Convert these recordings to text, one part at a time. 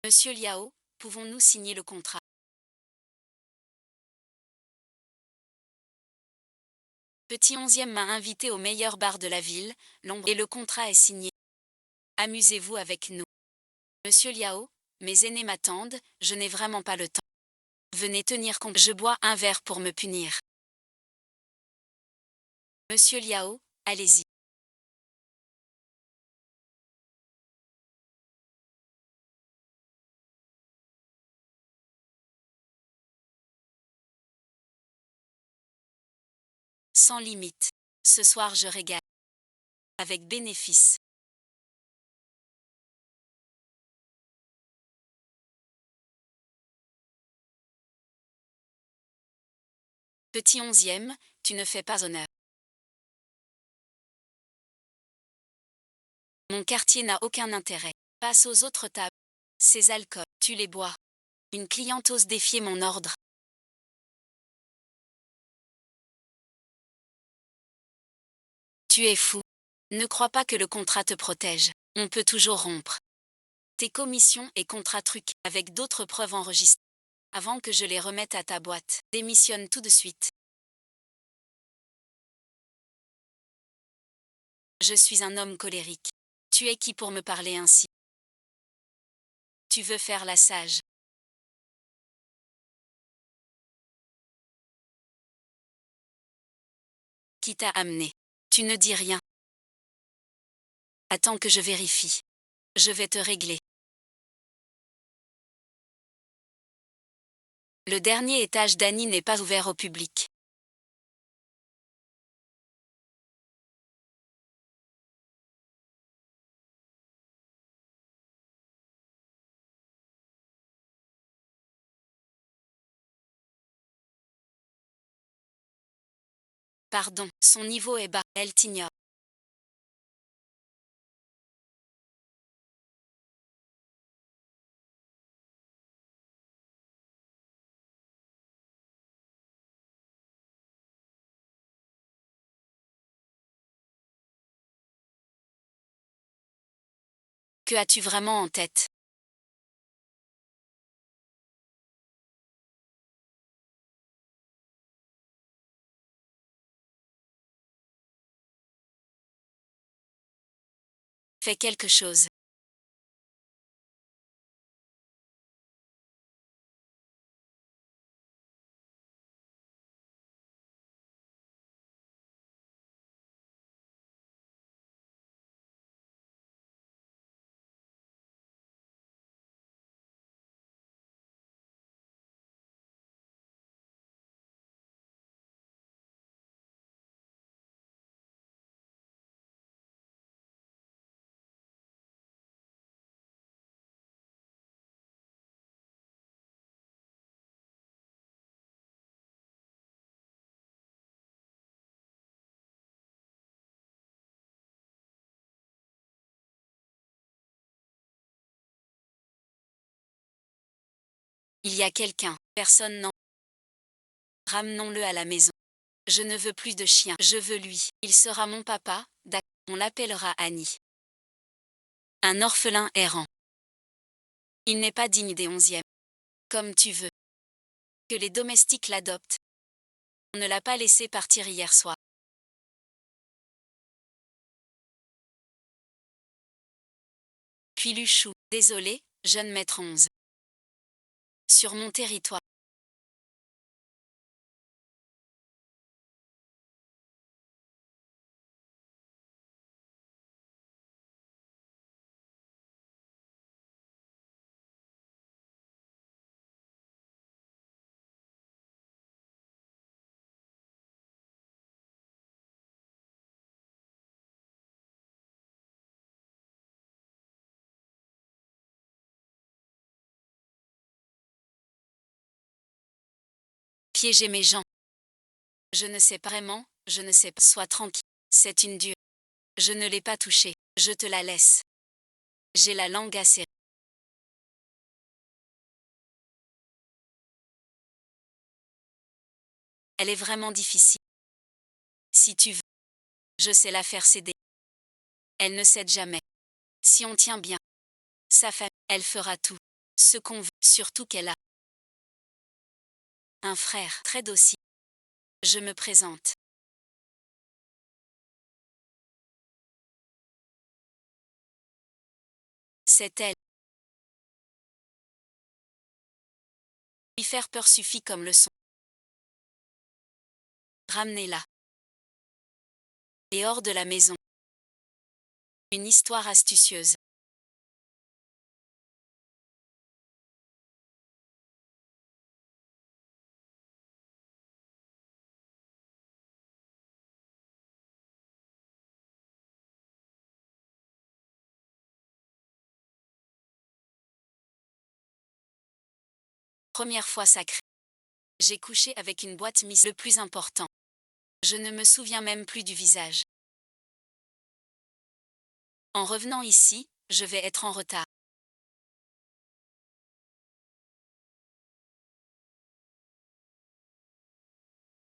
Monsieur Liao, pouvons-nous signer le contrat? Petit onzième m'a invité au meilleur bar de la ville, l'ombre et le contrat est signé. Amusez-vous avec nous. Monsieur Liao, mes aînés m'attendent, je n'ai vraiment pas le temps. Venez tenir compte, je bois un verre pour me punir. Monsieur Liao, allez-y. Sans limite. Ce soir je régale. Avec bénéfice. Petit onzième, tu ne fais pas honneur. Mon quartier n'a aucun intérêt. Passe aux autres tables. Ces alcools, tu les bois. Une cliente ose défier mon ordre. Tu es fou. Ne crois pas que le contrat te protège. On peut toujours rompre. Tes commissions et contrats truqués avec d'autres preuves enregistrées. Avant que je les remette à ta boîte, démissionne tout de suite. Je suis un homme colérique. Tu es qui pour me parler ainsi? Tu veux faire la sage. Qui t'a amené? Tu ne dis rien. Attends que je vérifie. Je vais te régler. Le dernier étage d'Annie n'est pas ouvert au public. Pardon, son niveau est bas, elle t'ignore. Que as-tu vraiment en tête? Fais quelque chose. Il y a quelqu'un. Personne n'en. Ramenons-le à la maison. Je ne veux plus de chien. Je veux lui. Il sera mon papa, d'accord. On l'appellera Annie. Un orphelin errant. Il n'est pas digne des onzièmes. Comme tu veux. Que les domestiques l'adoptent. On ne l'a pas laissé partir hier soir. Puis Luchou. Désolé, jeune maître 11. Sur mon territoire. Piéger mes gens. Je ne sais pas vraiment, je ne sais pas. Sois tranquille. C'est une dure. Je ne l'ai pas touchée. Je te la laisse. J'ai la langue acérée. Elle est vraiment difficile. Si tu veux. Je sais la faire céder. Elle ne cède jamais. Si on tient bien. Sa famille, elle fera tout. Ce qu'on veut, surtout qu'elle a un frère très docile. Je me présente. C'est elle. Lui faire peur suffit comme leçon. Ramenez-la. Et hors de la maison. Une histoire astucieuse. Première fois sacrée. J'ai couché avec une boîte Miss. Le plus important. Je ne me souviens même plus du visage. En revenant ici, je vais être en retard.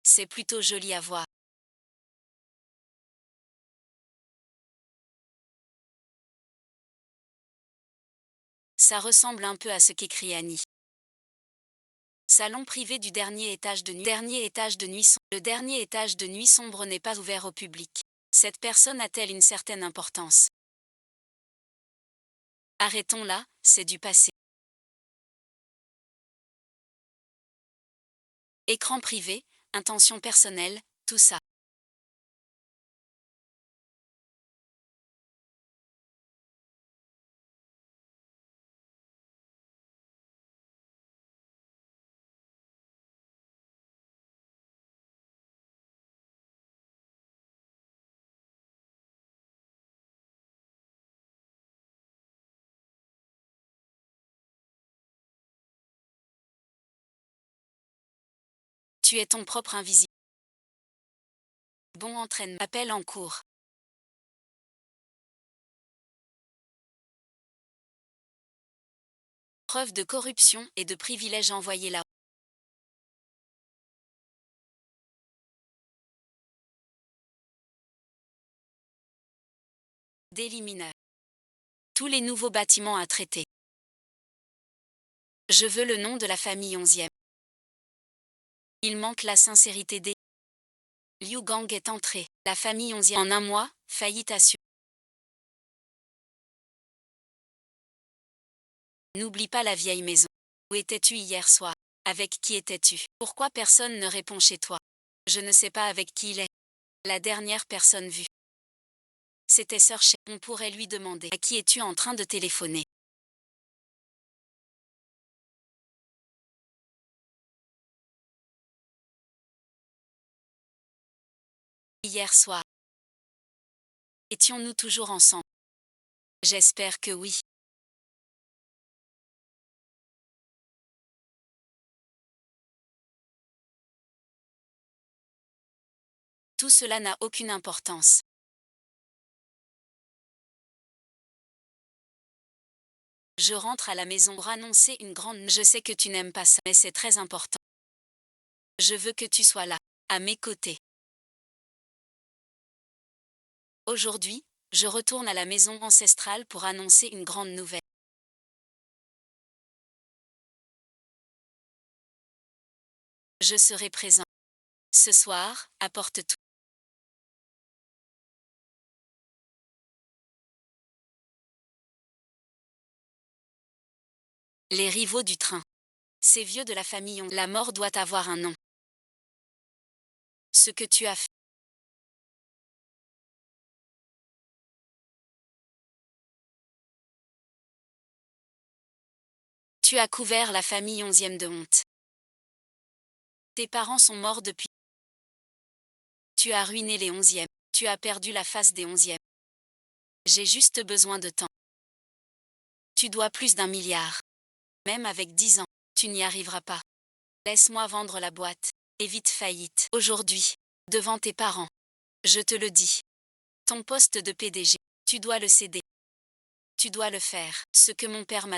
C'est plutôt joli à voir. Ça ressemble un peu à ce qu'écrit Annie. Salon privé du dernier étage de nuit. Le dernier étage de nuit sombre n'est pas ouvert au public. Cette personne a-t-elle une certaine importance? Arrêtons-là, c'est du passé. Écran privé, intention personnelle, tout ça. Tu es ton propre invisible. Bon entraînement. Appel en cours. Preuve de corruption et de privilèges envoyés là. Délit mineur. Tous les nouveaux bâtiments à traiter. Je veux le nom de la famille 11e. Il manque la sincérité des. Liu Gang est entré. La famille 11e. En un mois, faillite assurée. N'oublie pas la vieille maison. Où étais-tu hier soir? Avec qui étais-tu? Pourquoi personne ne répond chez toi? Je ne sais pas avec qui il est. La dernière personne vue. C'était Sœur Cher. On pourrait lui demander. À qui es-tu en train de téléphoner? Hier soir. Étions-nous toujours ensemble? J'espère que oui. Tout cela n'a aucune importance. Je rentre à la maison pour annoncer une grande. Je sais que tu n'aimes pas ça, mais c'est très important. Je veux que tu sois là, à mes côtés. Aujourd'hui, je retourne à la maison ancestrale pour annoncer une grande nouvelle. Je serai présent. Ce soir, apporte tout. Les rivaux du train. Ces vieux de la famille ont. La mort doit avoir un nom. Ce que tu as fait. Tu as couvert la famille 11e de honte. Tes parents sont morts depuis. Tu as ruiné les 11e. Tu as perdu la face des 11e. J'ai juste besoin de temps. Tu dois plus d'1 milliard. Même avec 10 ans, tu n'y arriveras pas. Laisse-moi vendre la boîte. Évite faillite. Aujourd'hui, devant tes parents. Je te le dis. Ton poste de PDG, tu dois le céder. Tu dois le faire. Ce que mon père m'a.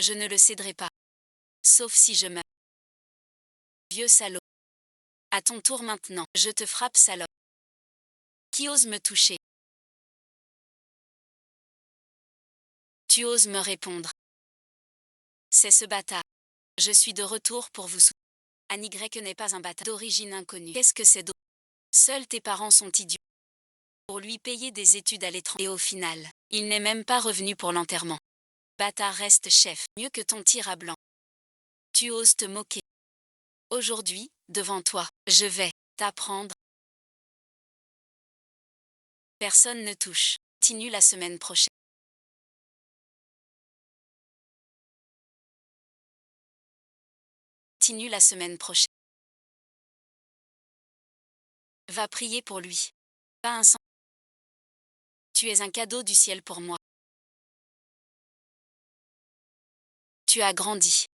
Je ne le céderai pas. Sauf si je meurs. Vieux salaud. À ton tour maintenant. Je te frappe, salope. Qui ose me toucher? Tu oses me répondre. C'est ce bâtard. Je suis de retour pour vous soutenir. Annie Y n'est pas un bâtard d'origine inconnue. Qu'est-ce que c'est d'autre? Seuls tes parents sont idiots. Pour lui payer des études à l'étranger. Et au final, il n'est même pas revenu pour l'enterrement. Bâtard reste chef, mieux que ton tir à blanc. Tu oses te moquer. Aujourd'hui, devant toi, je vais t'apprendre. Personne ne touche. Continue la semaine prochaine. Continue la semaine prochaine. Va prier pour lui. Pas un sang. Tu es un cadeau du ciel pour moi. Tu as grandi.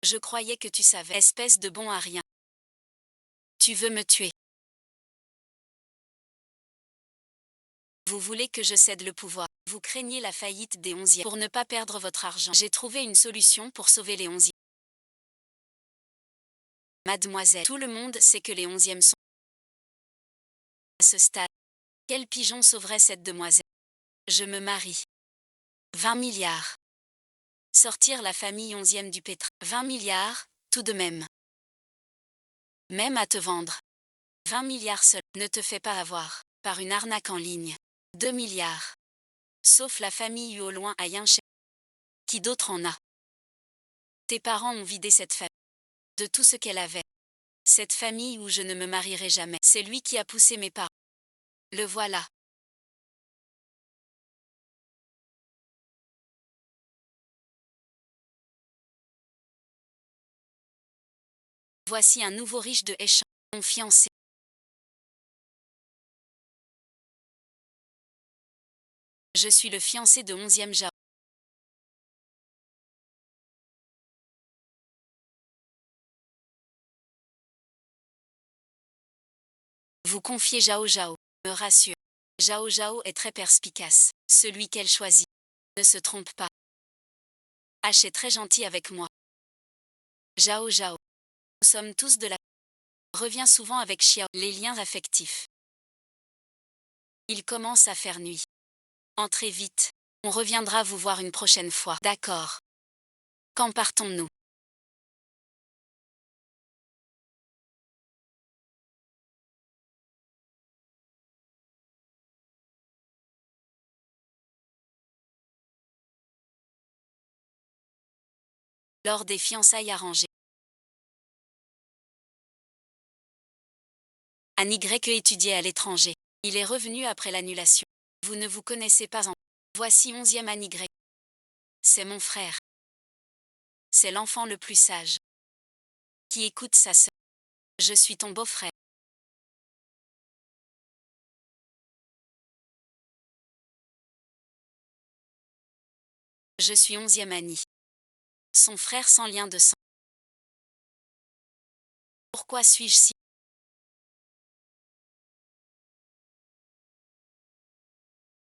Je croyais que tu savais. Espèce de bon à rien. Tu veux me tuer. Vous voulez que je cède le pouvoir. Vous craignez la faillite des 11e. Pour ne pas perdre votre argent, j'ai trouvé une solution pour sauver les 11e. Mademoiselle, tout le monde sait que les 11e sont à ce stade. Quel pigeon sauverait cette demoiselle? Je me marie. 20 milliards. Sortir la famille 11e du pétrin. 20 milliards, tout de même. Même à te vendre. 20 milliards seul. Ne te fais pas avoir par une arnaque en ligne. 2 milliards. Sauf la famille au loin à Yinche. Qui d'autre en a? Tes parents ont vidé cette famille de tout ce qu'elle avait. Cette famille où je ne me marierai jamais. C'est lui qui a poussé mes parents. Le voilà. Voici un nouveau riche de échange. Mon fiancé. Je suis le fiancé de 11e Jao. Vous confiez Jao Jao. Me rassure. Jao Jao est très perspicace. Celui qu'elle choisit ne se trompe pas. H est très gentil avec moi. Jao Jao. Nous sommes tous de la... Revient souvent avec Xiao. Les liens affectifs. Il commence à faire nuit. Entrez vite. On reviendra vous voir une prochaine fois. D'accord. Quand partons-nous? Lors des fiançailles arrangées. Annie Y étudiait à l'étranger. Il est revenu après l'annulation. Vous ne vous connaissez pas en... Voici 11e Annie Y. C'est mon frère. C'est l'enfant le plus sage. Qui écoute sa sœur. Je suis ton beau-frère. Je suis 11e Annie. Son frère sans lien de sang. Pourquoi suis-je si...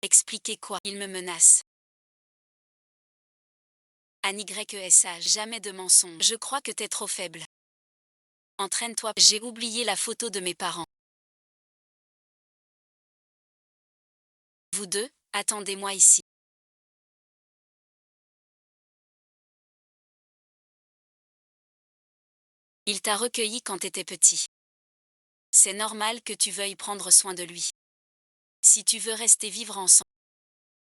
Expliquez quoi? Il me menace. Annie Y est sage. Jamais de mensonge. Je crois que t'es trop faible. Entraîne-toi. J'ai oublié la photo de mes parents. Vous deux, attendez-moi ici. Il t'a recueilli quand t'étais petit. C'est normal que tu veuilles prendre soin de lui. Si tu veux rester vivre ensemble.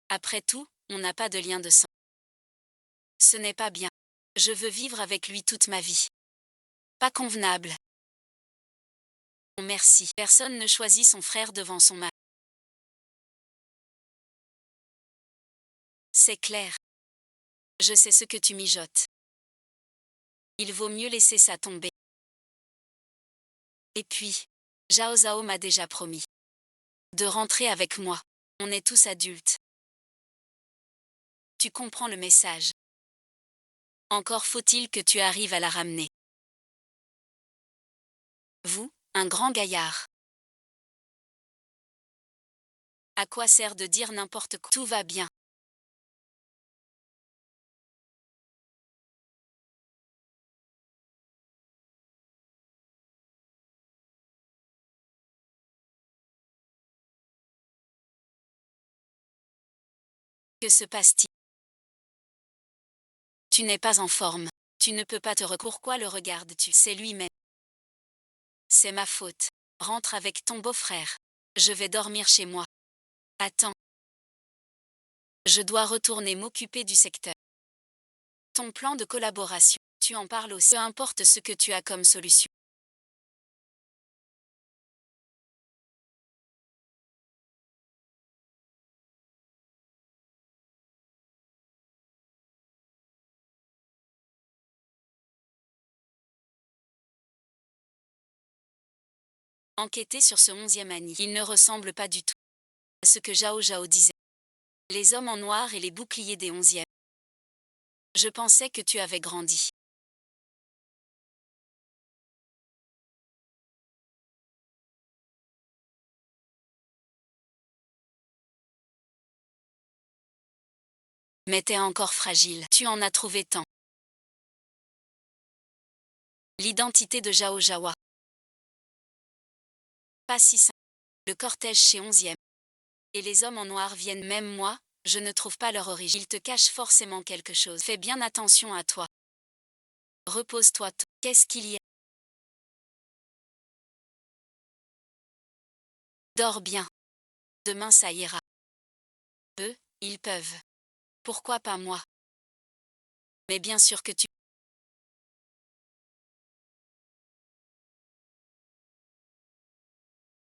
Après tout, on n'a pas de lien de sang. Ce n'est pas bien. Je veux vivre avec lui toute ma vie. Pas convenable. Merci. Personne ne choisit son frère devant son mari. C'est clair. Je sais ce que tu mijotes. Il vaut mieux laisser ça tomber. Et puis, Zhao Zhao m'a déjà promis de rentrer avec moi. On est tous adultes. Tu comprends le message. Encore faut-il que tu arrives à la ramener. Vous, un grand gaillard. À quoi sert de dire n'importe quoi? Tout va bien. Que se passe-t-il? Tu n'es pas en forme. Tu ne peux pas te Pourquoi le regardes-tu? C'est lui-même. C'est ma faute. Rentre avec ton beau-frère. Je vais dormir chez moi. Attends. Je dois retourner m'occuper du secteur. Ton plan de collaboration. Tu en parles aussi. Peu importe ce que tu as comme solution. Enquêter sur ce 11e Annie. Il ne ressemble pas du tout à ce que Zhao Zhao disait. Les hommes en noir et les boucliers des 11e. Je pensais que tu avais grandi. Mais t'es encore fragile. Tu en as trouvé tant. L'identité de Zhao Zhao. Pas si simple. Le cortège chez 11e. Et les hommes en noir viennent. Même moi, je ne trouve pas leur origine. Ils te cachent forcément quelque chose. Fais bien attention à toi. Repose-toi. Qu'est-ce qu'il y a? Dors bien. Demain ça ira. Eux, ils peuvent. Pourquoi pas moi? Mais bien sûr que tu...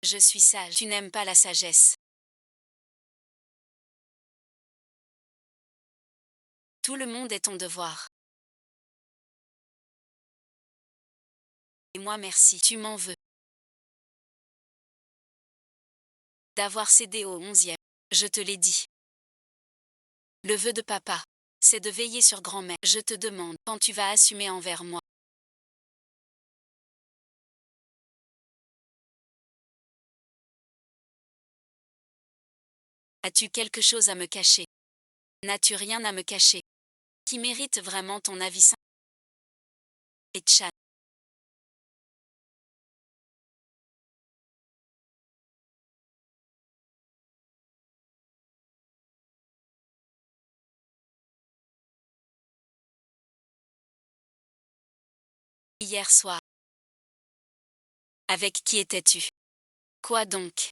Je suis sage. Tu n'aimes pas la sagesse. Tout le monde est ton devoir. Et moi merci. Tu m'en veux. D'avoir cédé au 11e. Je te l'ai dit. Le vœu de papa, c'est de veiller sur grand-mère. Je te demande quand tu vas assumer envers moi. As-tu quelque chose à me cacher? N'as-tu rien à me cacher? Qui mérite vraiment ton avis sincère? Et Chan. Hier soir. Avec qui étais-tu? Quoi donc?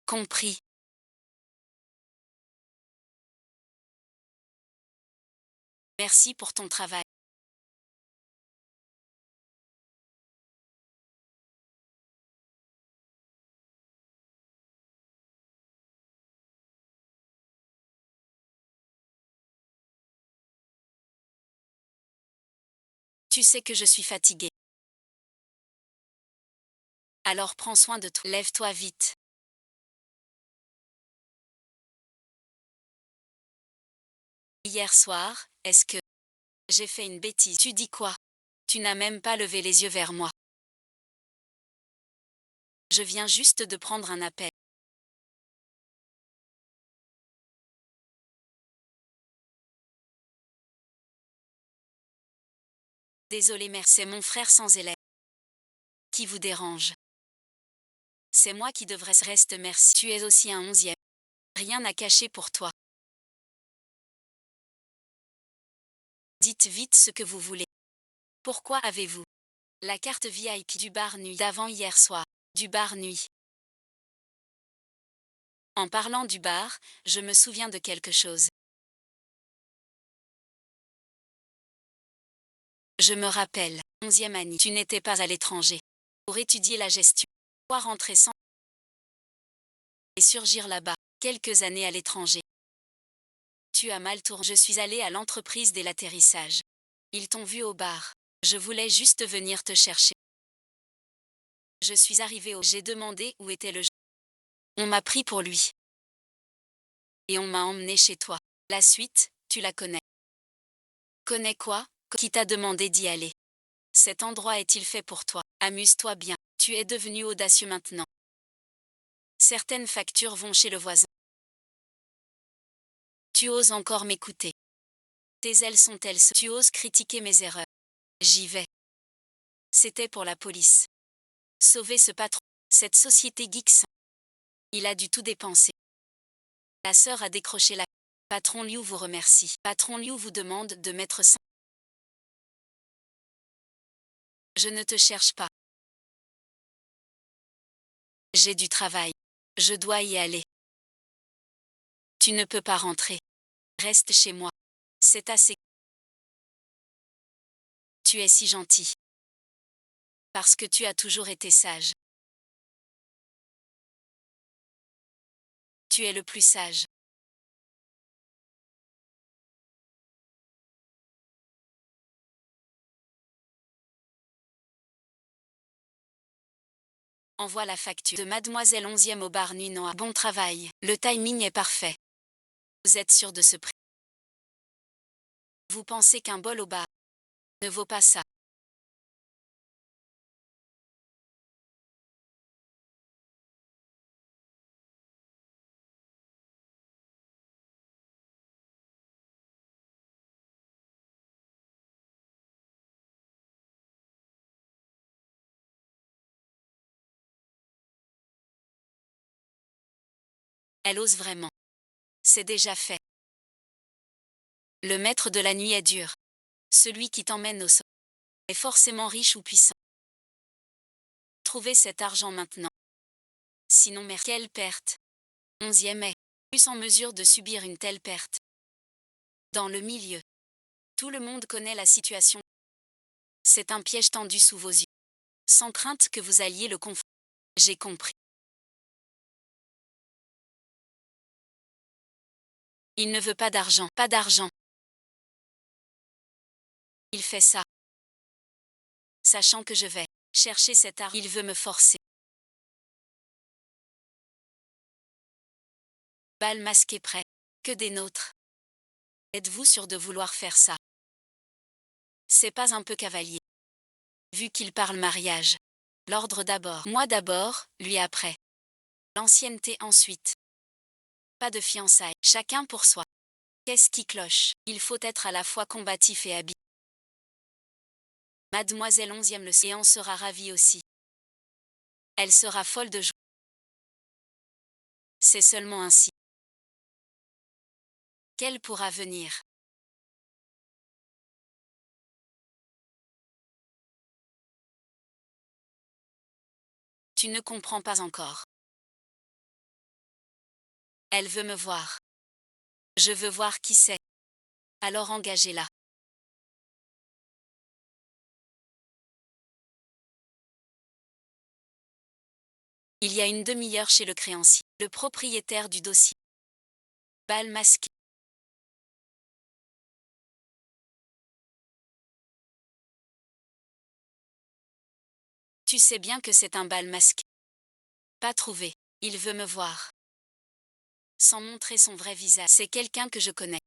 Compris. Merci pour ton travail. Tu sais que je suis fatiguée. Alors prends soin de toi. Lève-toi vite. Hier soir, est-ce que j'ai fait une bêtise? Tu dis quoi? Tu n'as même pas levé les yeux vers moi. Je viens juste de prendre un appel. Désolé mère, c'est mon frère sans élève. Qui vous dérange? C'est moi qui devrais reste merci. Tu es aussi un 11e. Rien à cacher pour toi. Dites vite ce que vous voulez. Pourquoi avez-vous la carte VIP du bar nuit d'avant hier soir? Du bar nuit. En parlant du bar, je me souviens de quelque chose. Je me rappelle, 11e année, tu n'étais pas à l'étranger. Pour étudier la gestion. Pourquoi rentrer sans et surgir là-bas, quelques années à l'étranger? Tu as mal tourné. Je suis allé à l'entreprise dès l'atterrissage. Ils t'ont vu au bar. Je voulais juste venir te chercher. Je suis arrivé au... J'ai demandé où était le... On m'a pris pour lui. Et on m'a emmené chez toi. La suite, tu la connais. Connais quoi? Qui t'a demandé d'y aller? Cet endroit est-il fait pour toi? Amuse-toi bien. Tu es devenu audacieux maintenant. Certaines factures vont chez le voisin. Tu oses encore m'écouter. Tes ailes sont-elles Tu oses critiquer mes erreurs. J'y vais. C'était pour la police. Sauver ce patron. Cette société Geeks. Il a dû tout dépenser. La sœur a décroché la. Patron Liu vous remercie. Patron Liu vous demande de mettre 5. Je ne te cherche pas. J'ai du travail. Je dois y aller. Tu ne peux pas rentrer. Reste chez moi. C'est assez. Tu es si gentil. Parce que tu as toujours été sage. Tu es le plus sage. Envoie la facture de Mademoiselle 11e au bar Nuit Noire. Bon travail. Le timing est parfait. Vous êtes sûr de ce prix? Vous pensez qu'un bol au bar ne vaut pas ça? Elle ose vraiment. C'est déjà fait. Le maître de la nuit est dur. Celui qui t'emmène au sommet est forcément riche ou puissant. Trouvez cet argent maintenant. Sinon, quelle perte. 11e est plus en mesure de subir une telle perte. Dans le milieu, tout le monde connaît la situation. C'est un piège tendu sous vos yeux. Sans crainte que vous alliez le confondre. J'ai compris. Il ne veut pas d'argent. Pas d'argent. Il fait ça. Sachant que je vais chercher cet argent. Il veut me forcer. Bal masqué prêt. Que des nôtres. Êtes-vous sûr de vouloir faire ça? C'est pas un peu cavalier. Vu qu'il parle mariage. L'ordre d'abord. Moi d'abord, lui après. L'ancienneté ensuite. Pas de fiançailles. Chacun pour soi. Qu'est-ce qui cloche? Il faut être à la fois combatif et habile. Mademoiselle 11e le sait et en sera ravie aussi. Elle sera folle de joie. C'est seulement ainsi qu'elle pourra venir. Tu ne comprends pas encore. Elle veut me voir. Je veux voir qui c'est. Alors engagez-la. Il y a une demi-heure chez le créancier, le propriétaire du dossier. Bal masqué. Tu sais bien que c'est un bal masqué. Pas trouvé. Il veut me voir. Sans montrer son vrai visage. C'est quelqu'un que je connais.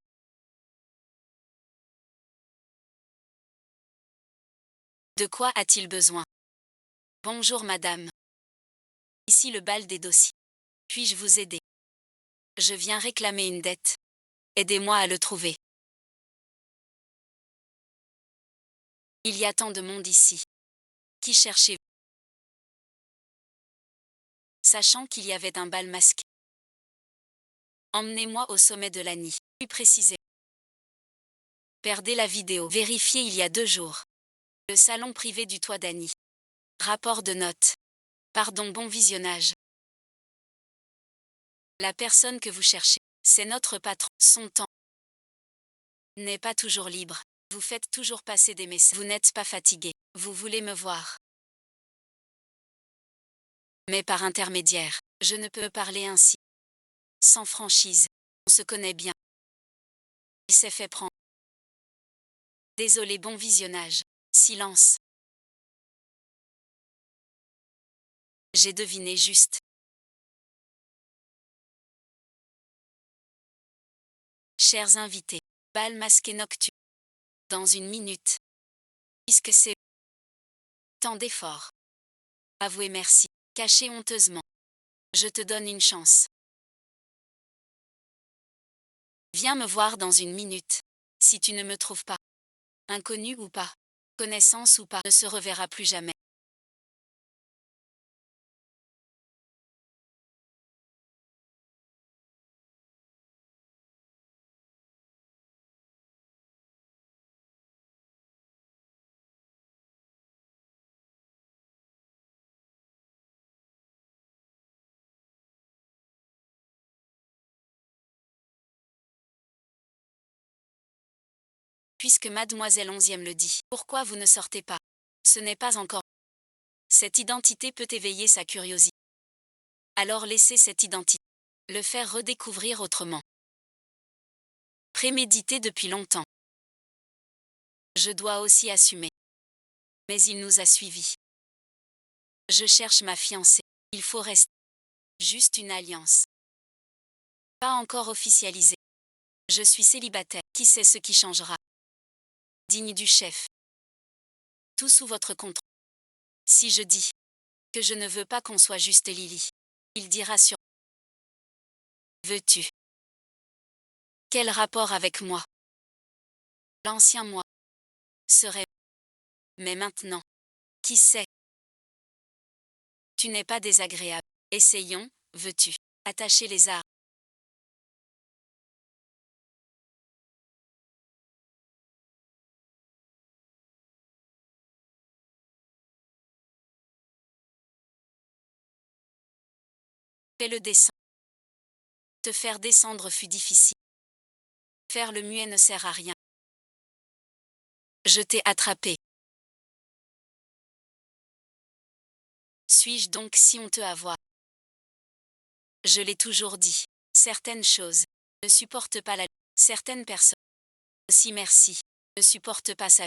De quoi a-t-il besoin? Bonjour madame. Ici le bal des dossiers. Puis-je vous aider? Je viens réclamer une dette. Aidez-moi à le trouver. Il y a tant de monde ici. Qui cherchez-vous? Sachant qu'il y avait un bal masqué. Emmenez-moi au sommet de l'Annie. Plus précisé. Perdez la vidéo. Vérifiez il y a 2 jours. Le salon privé du toit d'Annie. Rapport de notes. Pardon, bon visionnage. La personne que vous cherchez, c'est notre patron. Son temps n'est pas toujours libre. Vous faites toujours passer des messages. Vous n'êtes pas fatigué. Vous voulez me voir. Mais par intermédiaire, je ne peux parler ainsi. Sans franchise. On se connaît bien. Il s'est fait prendre. Désolé, bon visionnage. Silence. J'ai deviné juste. Chers invités, bal masqué nocturne. Dans une minute. Puisque c'est tant d'efforts. Avouer merci. Cacher honteusement. Je te donne une chance. Viens me voir dans une minute. Si tu ne me trouves pas. Inconnu ou pas. Connaissance ou pas. Ne se reverra plus jamais. Puisque mademoiselle Onzième le dit. Pourquoi vous ne sortez pas? Ce n'est pas encore. Cette identité peut éveiller sa curiosité. Alors laissez cette identité. Le faire redécouvrir autrement. Prémédité depuis longtemps. Je dois aussi assumer. Mais il nous a suivis. Je cherche ma fiancée. Il faut rester. Juste une alliance. Pas encore officialisée. Je suis célibataire. Qui sait ce qui changera? Digne du chef. Tout sous votre contrôle. Si je dis que je ne veux pas qu'on soit juste Lily, il dira sur. Veux-tu? Quel rapport avec moi? L'ancien moi serait. Mais maintenant, qui sait? Tu n'es pas désagréable. Essayons, veux-tu? Attacher les arts. Fais le descendre. Te faire descendre fut difficile. Faire le muet ne sert à rien. Je t'ai attrapé. Suis-je donc si honteux à voir? Je l'ai toujours dit. Certaines choses ne supportent pas la. Certaines personnes aussi merci ne supportent pas sa.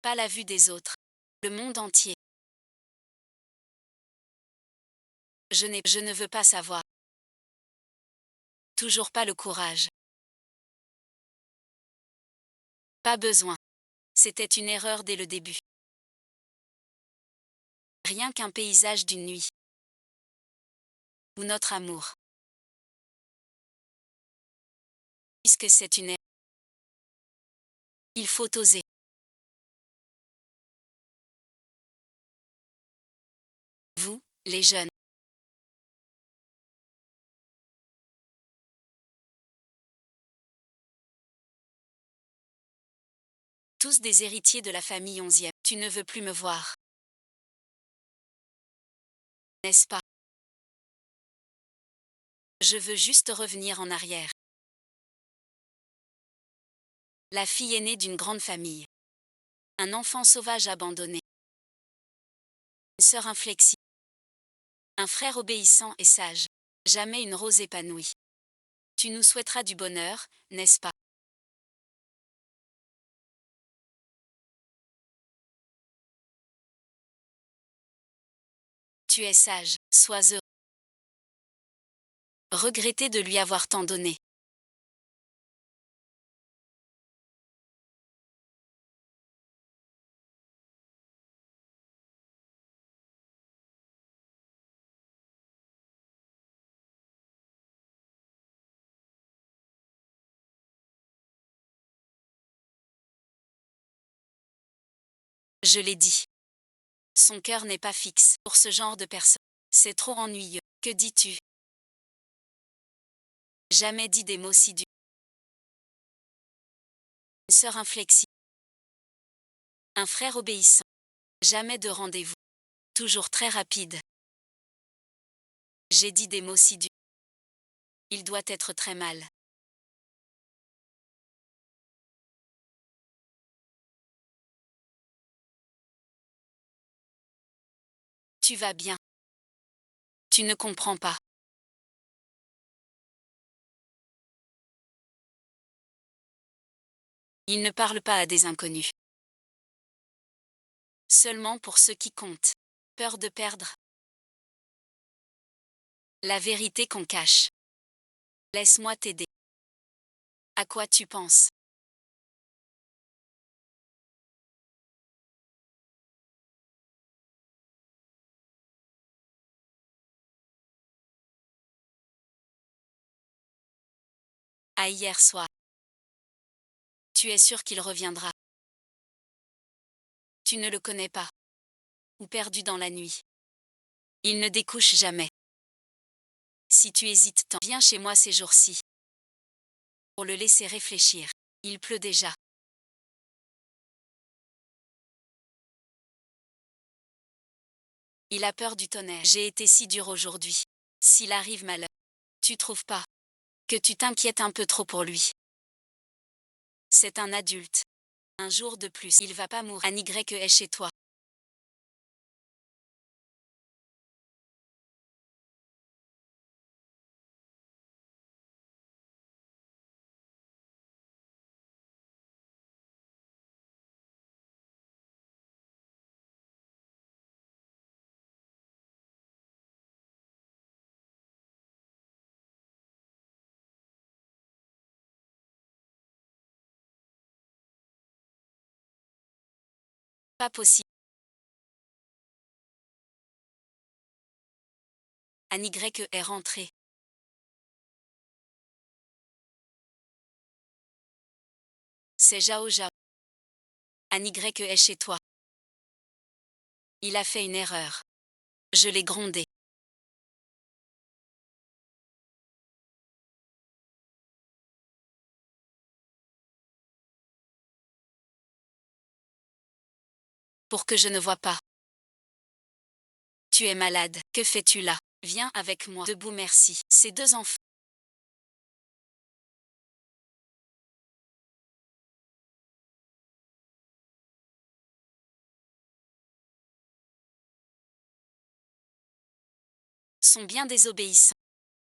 Pas la vue des autres. Le monde entier. Je ne veux pas savoir. Toujours pas le courage. Pas besoin. C'était une erreur dès le début. Rien qu'un paysage d'une nuit. Ou notre amour. Puisque c'est une erreur. Il faut oser. Vous, les jeunes. Tous des héritiers de la famille onzième. Tu ne veux plus me voir. N'est-ce pas? Je veux juste revenir en arrière. La fille aînée d'une grande famille. Un enfant sauvage abandonné. Une sœur inflexible. Un frère obéissant et sage. Jamais une rose épanouie. Tu nous souhaiteras du bonheur, n'est-ce pas? Tu es sage, sois heureux. Regretter de lui avoir tant donné. Je l'ai dit. Son cœur n'est pas fixe pour ce genre de personne. C'est trop ennuyeux. Que dis-tu? Jamais dit des mots si durs. Une sœur inflexible. Un frère obéissant. Jamais de rendez-vous. Toujours très rapide. J'ai dit des mots si durs. Il doit être très mal. Tu vas bien. Tu ne comprends pas. Il ne parle pas à des inconnus. Seulement pour ceux qui comptent. Peur de perdre. La vérité qu'on cache. Laisse-moi t'aider. À quoi tu penses? À hier soir. Tu es sûr qu'il reviendra. Tu ne le connais pas. Ou perdu dans la nuit. Il ne découche jamais. Si tu hésites tant, viens chez moi ces jours-ci. Pour le laisser réfléchir. Il pleut déjà. Il a peur du tonnerre. J'ai été si dur aujourd'hui. S'il arrive malheur. Tu trouves pas que tu t'inquiètes un peu trop pour lui? C'est un adulte. Un jour de plus, il va pas mourir. Un Y est chez toi. Pas possible. Un Y est rentré. C'est Jao Jao. Un Y est chez toi. Il a fait une erreur. Je l'ai grondé. Pour que je ne vois pas. Tu es malade. Que fais-tu là? Viens avec moi. Debout, merci. Ces deux enfants. Sont bien désobéissants.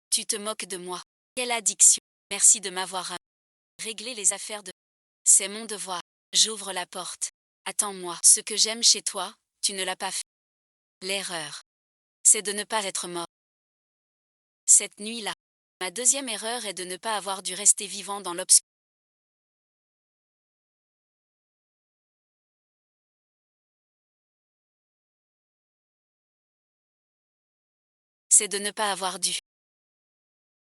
Tu te moques de moi. Quelle addiction. Merci de m'avoir réglé les affaires de... C'est mon devoir. J'ouvre la porte. Attends-moi. Ce que j'aime chez toi, tu ne l'as pas fait. L'erreur. C'est de ne pas être mort. Cette nuit-là. Ma deuxième erreur est de ne pas avoir dû rester vivant dans l'obscurité. C'est de ne pas avoir dû.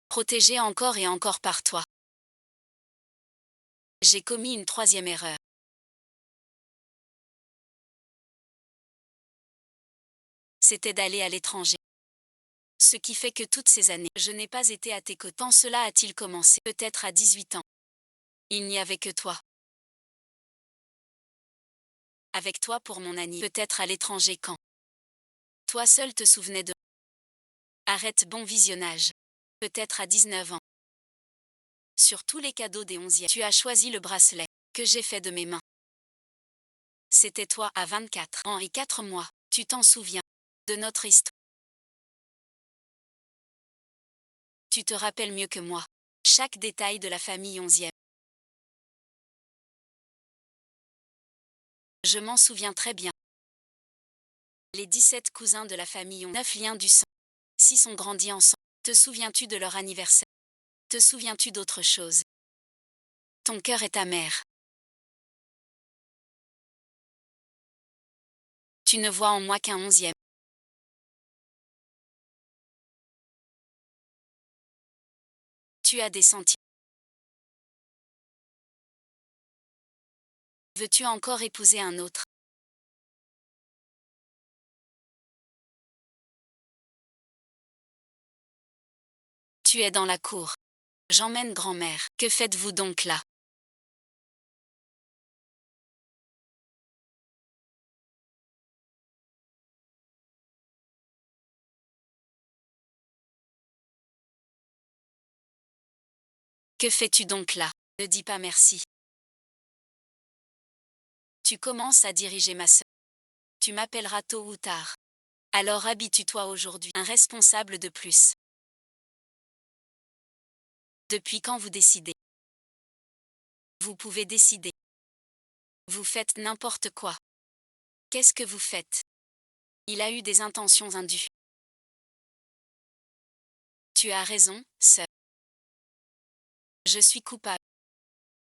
Protégé encore et encore par toi. J'ai commis une troisième erreur. C'était d'aller à l'étranger. Ce qui fait que toutes ces années, je n'ai pas été à tes côtés. Quand cela a-t-il commencé? Peut-être à 18 ans. Il n'y avait que toi. Avec toi pour mon anniv. Peut-être à l'étranger quand. Toi seul te souvenais de... Arrête, bon visionnage. Peut-être à 19 ans. Sur tous les cadeaux des 11e, tu as choisi le bracelet que j'ai fait de mes mains. C'était toi à 24 ans et 4 mois. Tu t'en souviens de notre histoire. Tu te rappelles mieux que moi chaque détail de la famille 11e. Je m'en souviens très bien. Les 17 cousins de la famille ont 9 liens du sang. 6 ont grandi ensemble. Te souviens-tu de leur anniversaire? Te souviens-tu d'autre chose? Ton cœur est amer. Tu ne vois en moi qu'un 11e. Tu as des sentiments. Veux-tu encore épouser un autre? Tu es dans la cour. J'emmène grand-mère. Que faites-vous donc là? Que fais-tu donc là? Ne dis pas merci. Tu commences à diriger ma sœur. Tu m'appelleras tôt ou tard. Alors habitue-toi aujourd'hui. Un responsable de plus. Depuis quand vous décidez? Vous pouvez décider. Vous faites n'importe quoi. Qu'est-ce que vous faites? Il a eu des intentions indues. Tu as raison, sœur. Je suis coupable.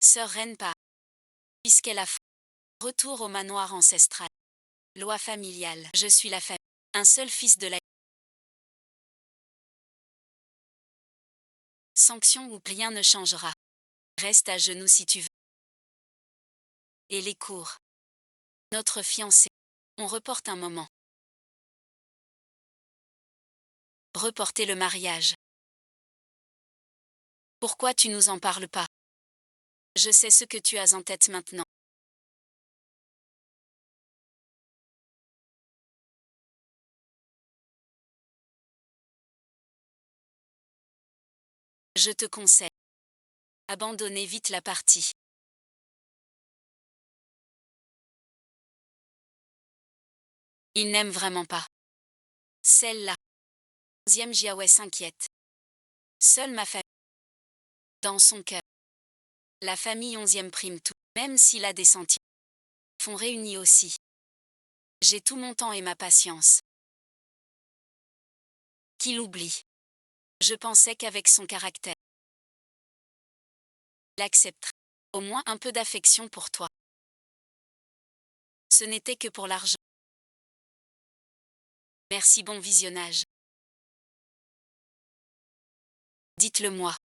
Sœur Reine pas. Puisqu'elle a fait. Retour au manoir ancestral. Loi familiale. Je suis la famille. Un seul fils de la... Sanction ou rien ne changera. Reste à genoux si tu veux. Et les cours. Notre fiancé. On reporte un moment. Reporter le mariage. Pourquoi tu nous en parles pas? Je sais ce que tu as en tête maintenant. Je te conseille. Abandonnez vite la partie. Il n'aime vraiment pas. Celle-là. 11e Jiawei s'inquiète. Seule ma famille. Dans son cœur. La famille 11e prime tout. Même s'il a des sentiments. Font réunis aussi. J'ai tout mon temps et ma patience. Qu'il oublie. Je pensais qu'avec son caractère. Il accepterait. Au moins un peu d'affection pour toi. Ce n'était que pour l'argent. Merci, bon visionnage. Dites-le moi.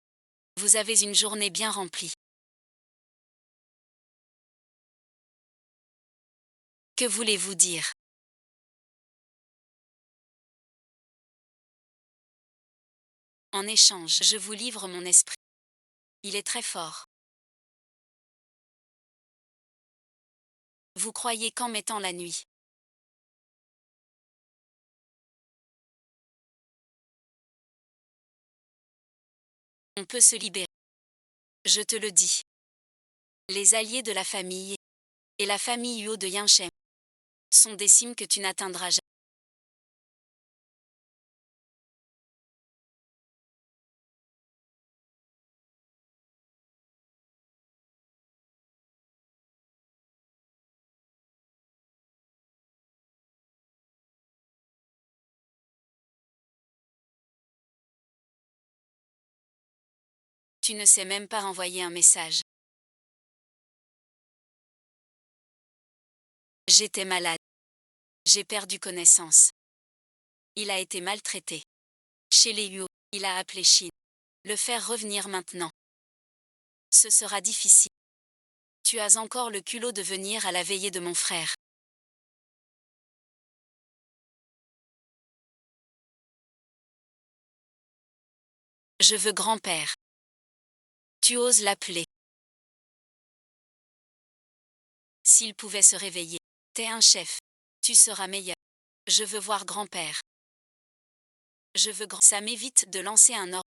Vous avez une journée bien remplie. Que voulez-vous dire? En échange, je vous livre mon esprit. Il est très fort. Vous croyez qu'en mettant la nuit, on peut se libérer? Je te le dis. Les alliés de la famille et la famille Yuo de Yinshem sont des cimes que tu n'atteindras jamais. Tu ne sais même pas envoyer un message. J'étais malade. J'ai perdu connaissance. Il a été maltraité. Chez les Yuo, il a appelé Shin. Le faire revenir maintenant. Ce sera difficile. Tu as encore le culot de venir à la veillée de mon frère. Je veux grand-père. Tu oses l'appeler. S'il pouvait se réveiller. T'es un chef. Tu seras meilleur. Je veux voir grand-père. Je veux grand. Ça m'évite de lancer un ordre.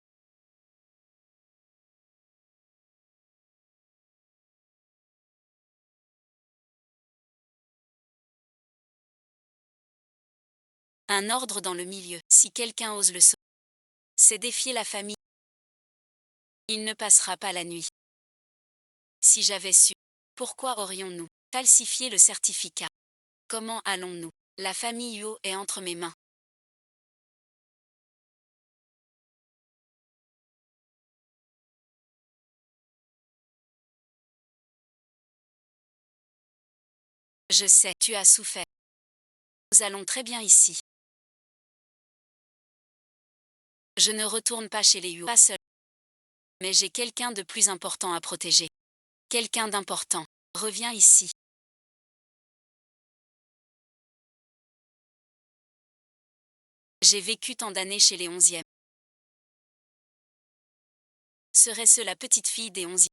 Un ordre dans le milieu. Si quelqu'un ose le sauter, c'est défier la famille. Il ne passera pas la nuit. Si j'avais su, pourquoi aurions-nous falsifié le certificat? Comment allons-nous? La famille Yuo est entre mes mains. Je sais, tu as souffert. Nous allons très bien ici. Je ne retourne pas chez les Yuo, pas seul. Mais j'ai quelqu'un de plus important à protéger. Quelqu'un d'important. Reviens ici. J'ai vécu tant d'années chez les 11e. Serait-ce la petite fille des 11e?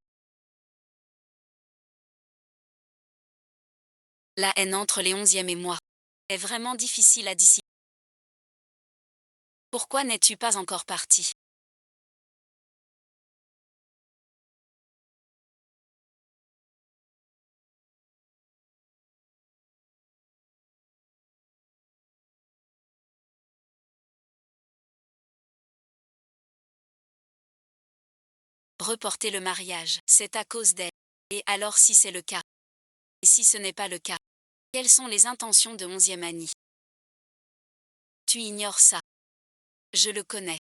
La haine entre les 11e et moi est vraiment difficile à dissimuler. Pourquoi n'es-tu pas encore parti? Reporter le mariage, c'est à cause d'elle. Et alors si c'est le cas? Et si ce n'est pas le cas? Quelles sont les intentions de 11e Annie? Tu ignores ça. Je le connais.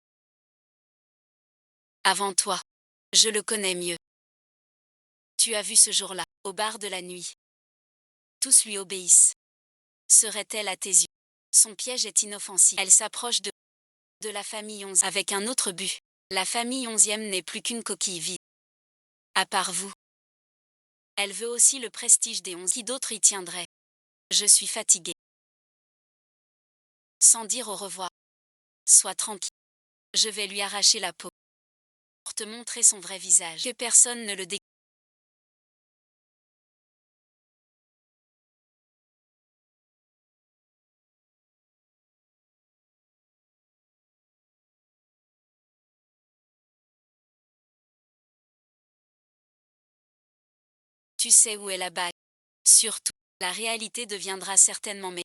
Avant toi. Je le connais mieux. Tu as vu ce jour-là, au bar de la nuit. Tous lui obéissent. Serait-elle à tes yeux? Son piège est inoffensif. Elle s'approche de la famille 11 avec un autre but. La famille 11e n'est plus qu'une coquille vide. À part vous. Elle veut aussi le prestige des 11. Qui d'autre y tiendrait? Je suis fatiguée. Sans dire au revoir. Sois tranquille. Je vais lui arracher la peau. Pour te montrer son vrai visage. Que personne ne le découvre. Tu sais où est la bague. Surtout, la réalité deviendra certainement meilleure.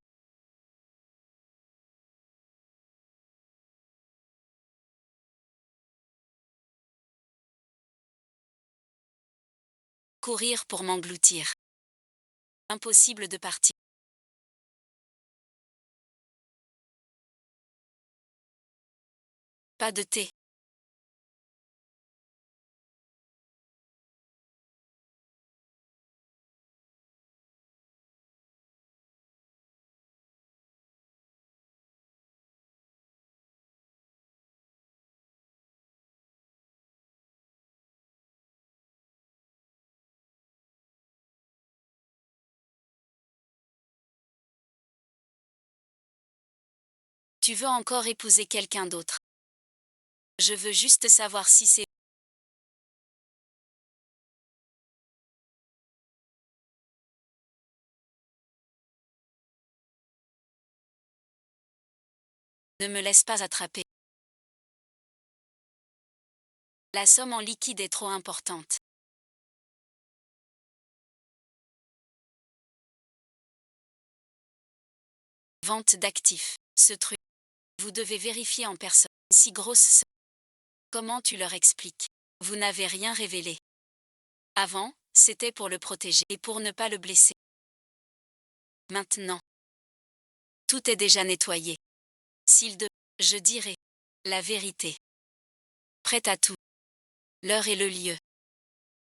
Courir pour m'engloutir. Impossible de partir. Pas de thé. Tu veux encore épouser quelqu'un d'autre. Je veux juste savoir si c'est... Ne me laisse pas attraper. La somme en liquide est trop importante. Vente d'actifs. Ce truc. Vous devez vérifier en personne. Si grosse. Comment tu leur expliques? Vous n'avez rien révélé. Avant, c'était pour le protéger et pour ne pas le blesser. Maintenant, tout est déjà nettoyé. S'il de... Je dirai. La vérité. Prête à tout. L'heure et le lieu.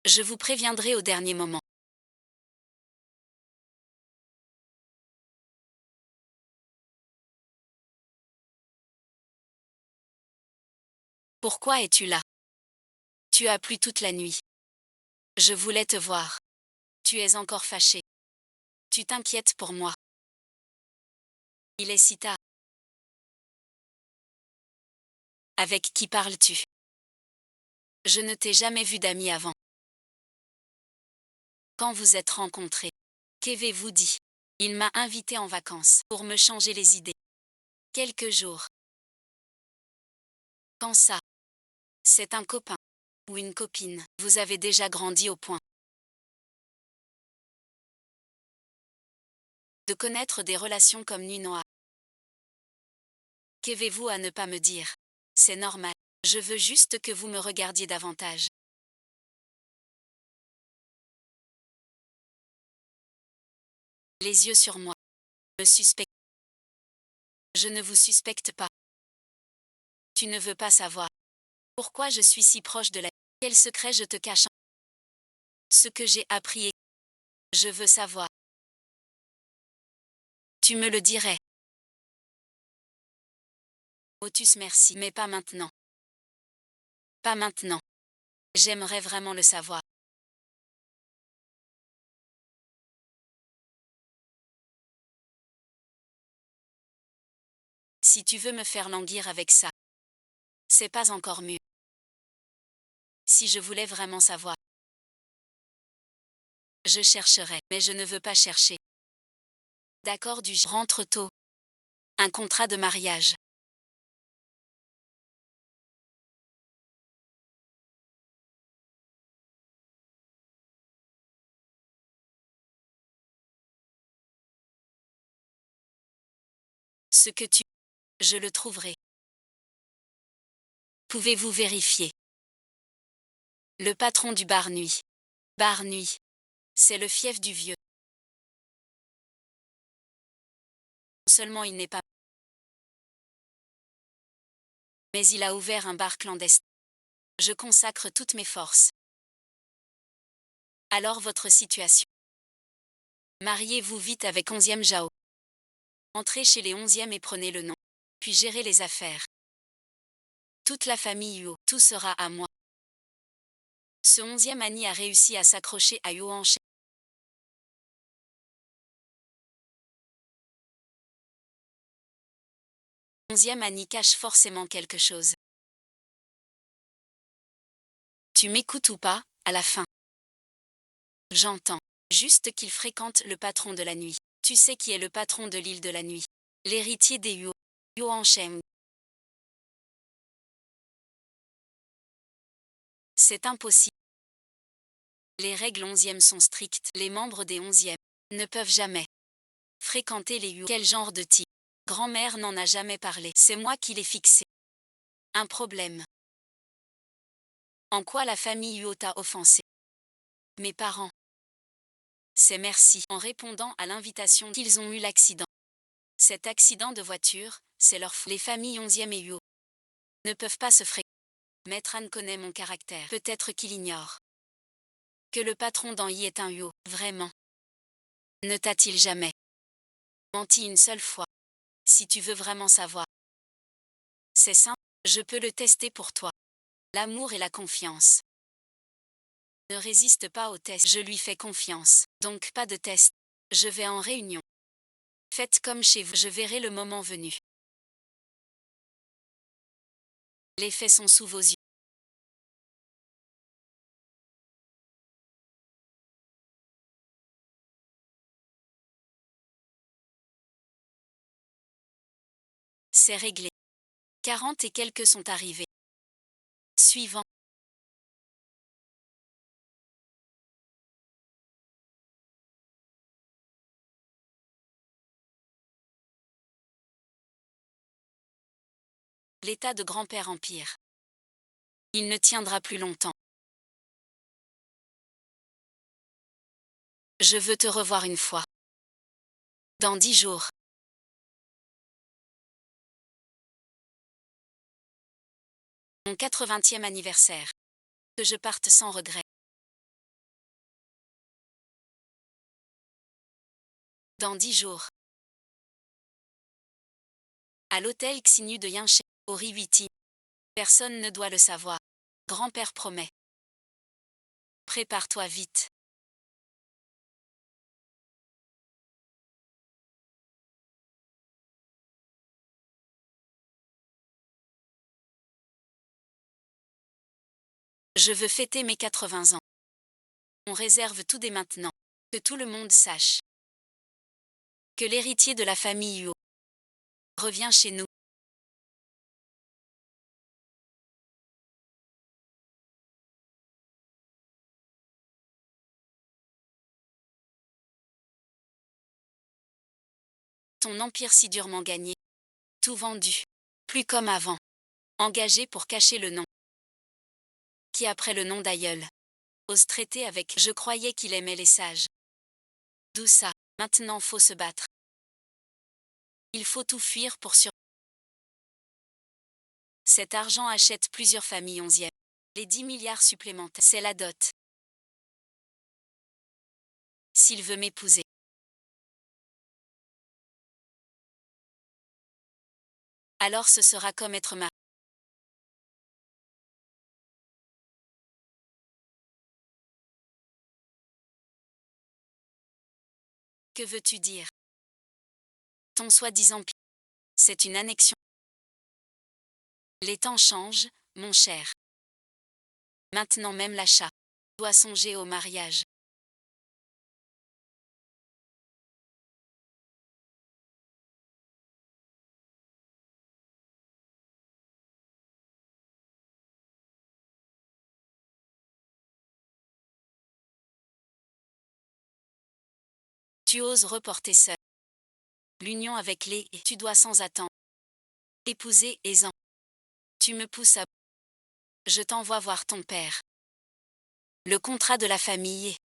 Je vous préviendrai au dernier moment. Pourquoi es-tu là? Tu as plu toute la nuit. Je voulais te voir. Tu es encore fâché. Tu t'inquiètes pour moi. Il est si tard. Avec qui parles-tu? Je ne t'ai jamais vu d'ami avant. Quand vous êtes rencontrés, qu'avez-vous dit? Il m'a invité en vacances pour me changer les idées. Quelques jours. Quand ça? C'est un copain ou une copine. Vous avez déjà grandi au point de connaître des relations comme Nunoa. Qu'avez-vous à ne pas me dire? C'est normal. Je veux juste que vous me regardiez davantage. Les yeux sur moi. Me suspecte. Je ne vous suspecte pas. Tu ne veux pas savoir. Pourquoi je suis si proche de la... Quel secret je te cache? Ce que j'ai appris et... Je veux savoir. Tu me le dirais. Otus merci, mais pas maintenant. Pas maintenant. J'aimerais vraiment le savoir. Si tu veux me faire languir avec ça, c'est pas encore mieux. Si je voulais vraiment savoir, je chercherais, mais je ne veux pas chercher. D'accord du rentre tôt. Un contrat de mariage. Ce que tu... Je le trouverai. Pouvez-vous vérifier? Le patron du bar nuit. Bar nuit. C'est le fief du vieux. Seulement il n'est pas... Mais il a ouvert un bar clandestin. Je consacre toutes mes forces. Alors votre situation. Mariez-vous vite avec 11e Jao. Entrez chez les 11e et prenez le nom. Puis gérez les affaires. Toute la famille Yuo, tout sera à moi. Ce 11e Annie a réussi à s'accrocher à Yuan Shen. 11e Annie cache forcément quelque chose. Tu m'écoutes ou pas, à la fin? J'entends. Juste qu'il fréquente le patron de la nuit. Tu sais qui est le patron de l'île de la nuit? L'héritier des Yuo. Yuan Shen. C'est impossible. Les règles 11e sont strictes. Les membres des 11e ne peuvent jamais fréquenter les Yuo. Quel genre de type? Grand-mère n'en a jamais parlé. C'est moi qui l'ai fixé. Un problème. En quoi la famille Yuo t'a offensé? Mes parents. C'est merci. En répondant à l'invitation qu'ils ont eu l'accident. Cet accident de voiture, c'est leur faute. Les familles 11e et Yuo ne peuvent pas se fréquenter. Maître Anne connaît mon caractère. Peut-être qu'il ignore que le patron d'Anyi est un Yuo. Vraiment. Ne t'a-t-il jamais menti une seule fois? Si tu veux vraiment savoir. C'est simple, je peux le tester pour toi. L'amour et la confiance. Ne résiste pas au test. Je lui fais confiance. Donc pas de test. Je vais en réunion. Faites comme chez vous. Je verrai le moment venu. Les faits sont sous vos yeux. C'est réglé. 40 et quelques sont arrivés. Suivant. L'état de grand-père empire. Il ne tiendra plus longtemps. Je veux te revoir une fois. Dans 10 jours. Mon 80e anniversaire. Que je parte sans regret. Dans 10 jours. À l'hôtel Xinu de Yinchen, au Riviti. Personne ne doit le savoir. Grand-père promet. Prépare-toi vite. Je veux fêter mes 80 ans. On réserve tout dès maintenant. Que tout le monde sache. Que l'héritier de la famille Yuo revient chez nous. Ton empire si durement gagné. Tout vendu. Plus comme avant. Engagé pour cacher le nom. Qui après le nom d'aïeul ose traiter avec. Je croyais qu'il aimait les sages. D'où ça? Maintenant faut se battre. Il faut tout fuir pour sur. Cet argent achète plusieurs familles 11e. Les 10 milliards supplémentaires. C'est la dot. S'il veut m'épouser. Alors ce sera comme être ma. Que veux-tu dire? Ton soi-disant pire. C'est une annexion. Les temps changent, mon cher. Maintenant même l'achat doit songer au mariage. Tu oses reporter seul l'union avec les et tu dois sans attendre épouser Aizan. Tu me pousses à. Je t'envoie voir ton père. Le contrat de la famille est.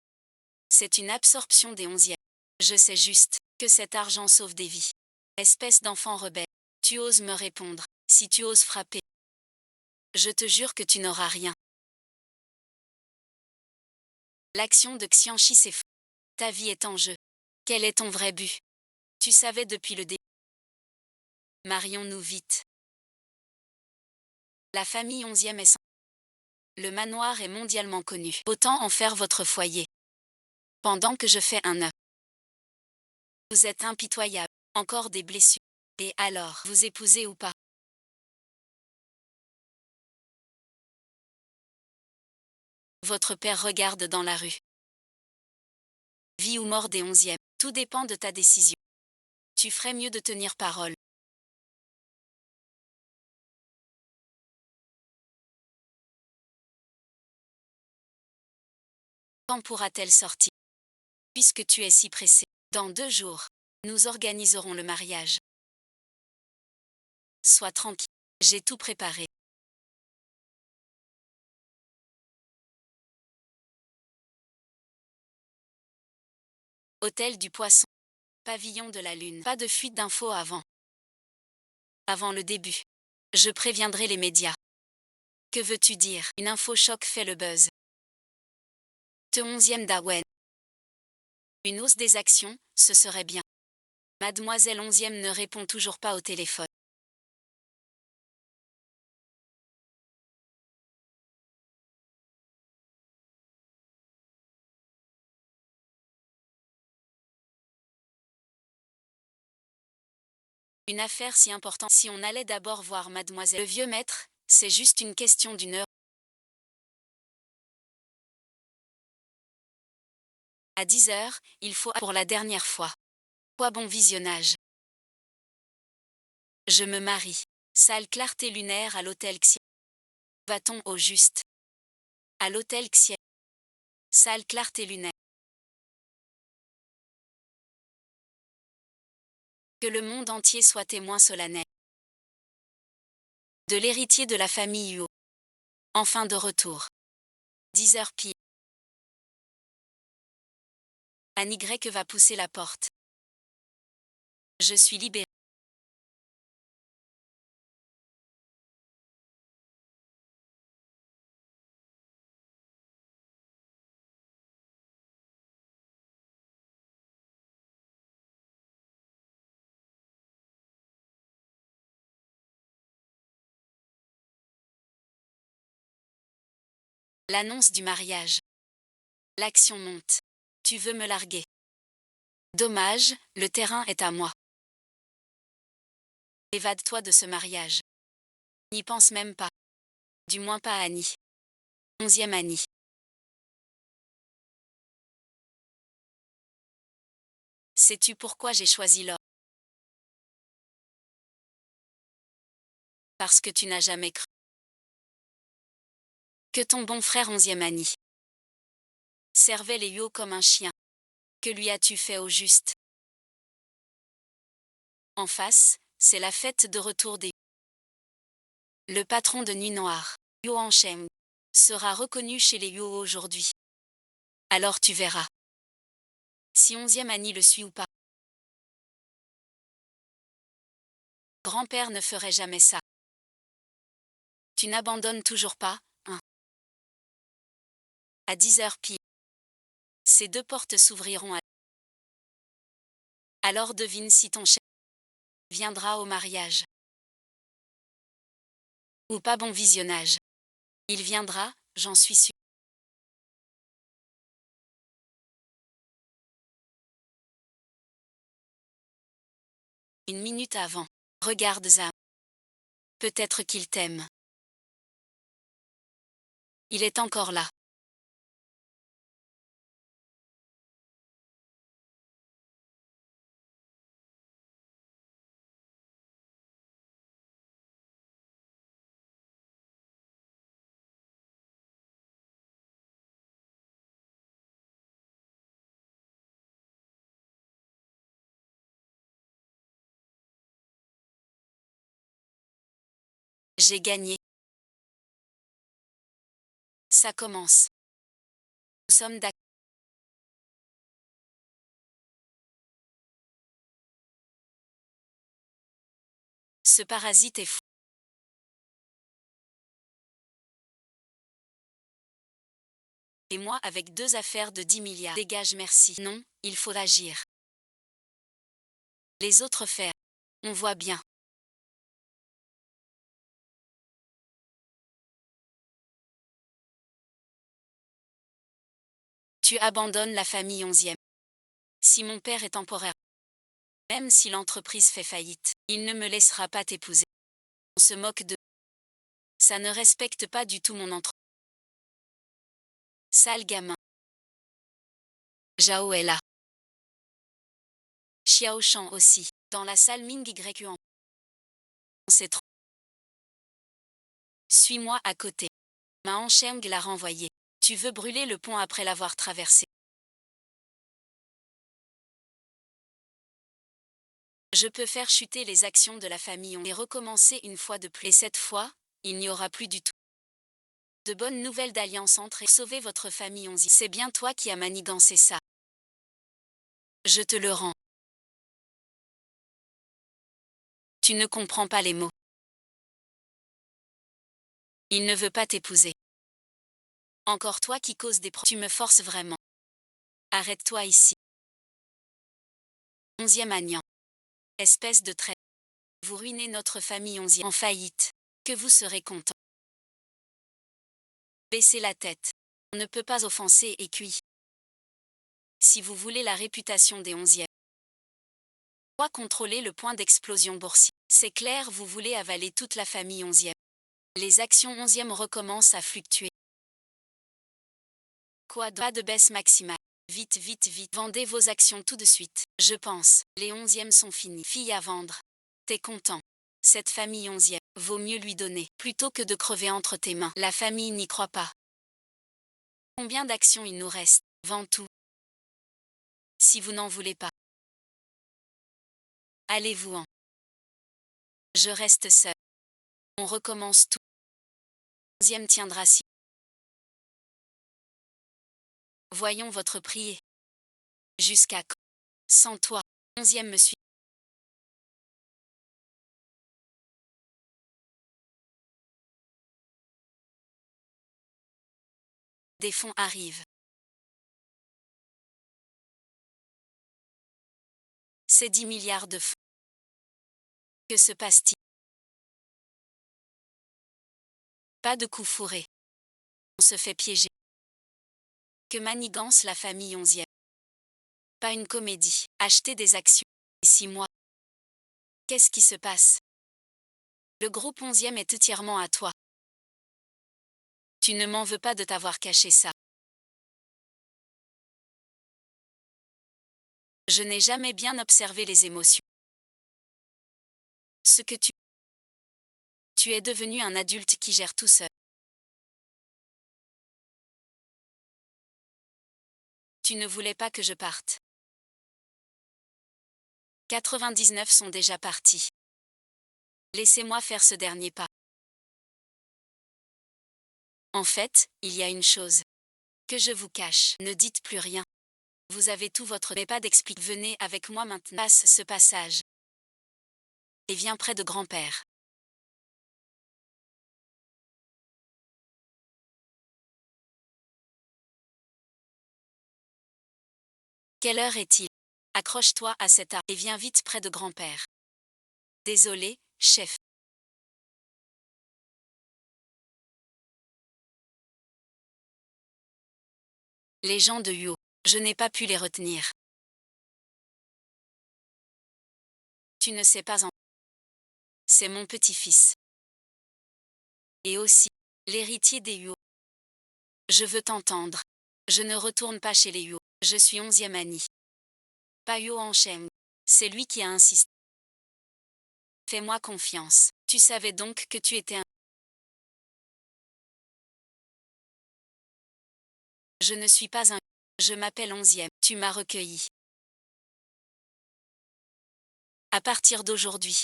C'est une absorption des 11e. Je sais juste que cet argent sauve des vies. Espèce d'enfant rebelle. Tu oses me répondre. Si tu oses frapper. Je te jure que tu n'auras rien. L'action de Xianxi s'est faite. Ta vie est en jeu. Quel est ton vrai but? Tu savais depuis le début. Marions-nous vite. La famille 11e est sans. Le manoir est mondialement connu. Autant en faire votre foyer. Pendant que je fais un œuf. Vous êtes impitoyable. Encore des blessures. Et alors, vous épousez ou pas? Votre père regarde dans la rue. Vie ou mort des 11e. Tout dépend de ta décision. Tu ferais mieux de tenir parole. Quand pourra-t-elle sortir? Puisque tu es si pressé. Dans 2 jours, nous organiserons le mariage. Sois tranquille. J'ai tout préparé. Hôtel du Poisson. Pavillon de la Lune. Pas de fuite d'infos avant. Avant le début. Je préviendrai les médias. Que veux-tu dire? Une info choc fait le buzz. Te 11e d'Awen. Une hausse des actions, ce serait bien. Mademoiselle 11e ne répond toujours pas au téléphone. Une affaire si importante. Si on allait d'abord voir mademoiselle le vieux maître, c'est juste une question d'une heure. À 10h, il faut pour la dernière fois. Quoi bon visionnage. Je me marie. Salle clarté lunaire à l'hôtel Xier. Va-t-on au juste? À l'hôtel Xier. Salle clarté lunaire. Que le monde entier soit témoin solennel. De l'héritier de la famille Huo. Enfin de retour. 10h pile. Anne Y va pousser la porte. Je suis libérée. L'annonce du mariage. L'action monte. Tu veux me larguer? Dommage, le terrain est à moi. Évade-toi de ce mariage. N'y pense même pas. Du moins pas Annie. 11e Annie. Sais-tu pourquoi j'ai choisi l'or? Parce que tu n'as jamais cru. Que ton bon frère 11e Annie servait les Huo comme un chien. Que lui as-tu fait au juste? En face, c'est la fête de retour des. Le patron de Nuit Noire, Yuan Sheng, sera reconnu chez les Huo aujourd'hui. Alors tu verras. Si 11e Annie le suit ou pas. Grand-père ne ferait jamais ça. Tu n'abandonnes toujours pas, hein? À 10h pile. Ces 2 portes s'ouvriront à. Alors devine si ton chef viendra au mariage. Ou pas bon visionnage. Il viendra, j'en suis sûr. Une minute avant. Regarde ça. Peut-être qu'il t'aime. Il est encore là. J'ai gagné. Ça commence. Nous sommes d'accord. Ce parasite est fou. Et moi avec 2 affaires de 10 milliards. Dégage merci. Non, il faut agir. Les autres faire. On voit bien. Tu abandonnes la famille 11e. Si mon père est temporaire, même si l'entreprise fait faillite, il ne me laissera pas t'épouser. On se moque de... Ça ne respecte pas du tout mon entreprise. Sale gamin. Zhao est là. Xiao Shan aussi. Dans la salle Ming Yuan. C'est trop. Suis-moi à côté. Ma Sheng l'a renvoyé. Tu veux brûler le pont après l'avoir traversé. Je peux faire chuter les actions de la famille et recommencer une fois de plus. Et cette fois, il n'y aura plus du tout de bonnes nouvelles d'alliance entre et sauver votre famille 11. C'est bien toi qui as manigancé ça. Je te le rends. Tu ne comprends pas les mots. Il ne veut pas t'épouser. Encore toi qui causes des problèmes. Tu me forces vraiment. Arrête-toi ici. 11e Agnan. Espèce de traître. Vous ruinez notre famille 11e en faillite. Que vous serez content. Baissez la tête. On ne peut pas offenser et cuit. Si vous voulez la réputation des 11e. Pourquoi contrôler le point d'explosion boursier? C'est clair, vous voulez avaler toute la famille 11e. Les actions 11e recommencent à fluctuer. Quoi, pas de baisse maximale. Vite, vite, vite. Vendez vos actions tout de suite. Je pense. Les 11e sont finis. Fille à vendre. T'es content. Cette famille 11e, vaut mieux lui donner, plutôt que de crever entre tes mains. La famille n'y croit pas. Combien d'actions il nous reste? Vends tout. Si vous n'en voulez pas. Allez-vous-en. Je reste seul. On recommence tout. 11e tiendra si. Voyons votre prier. Jusqu'à quand? Sans toi. 11e me suit. Des fonds arrivent. C'est 10 milliards de fonds. Que se passe-t-il? Pas de coup fourré. On se fait piéger. Que manigance la famille 11e. Pas une comédie. Acheter des actions. 6 mois. Qu'est-ce qui se passe? Le groupe 11e est entièrement à toi. Tu ne m'en veux pas de t'avoir caché ça. Je n'ai jamais bien observé les émotions. Ce que tu es devenu un adulte qui gère tout seul. Tu ne voulais pas que je parte. 99 sont déjà partis. Laissez-moi faire ce dernier pas. En fait, il y a une chose que je vous cache. Ne dites plus rien. Vous avez tout votre mais pas d'explique. Venez avec moi maintenant. Passe ce passage. Et viens près de grand-père. Quelle heure est-il? Accroche-toi à cet arbre et viens vite près de grand-père. Désolé, chef. Les gens de Huo, je n'ai pas pu les retenir. Tu ne sais pas en... C'est mon petit-fils. Et aussi, l'héritier des Huo. Je veux t'entendre. Je ne retourne pas chez les Huo. Je suis 11e Annie. Pas Huo en Sheng. C'est lui qui a insisté. Fais-moi confiance. Tu savais donc que tu étais un... Je ne suis pas un... Je m'appelle 11e. Tu m'as recueilli. À partir d'aujourd'hui.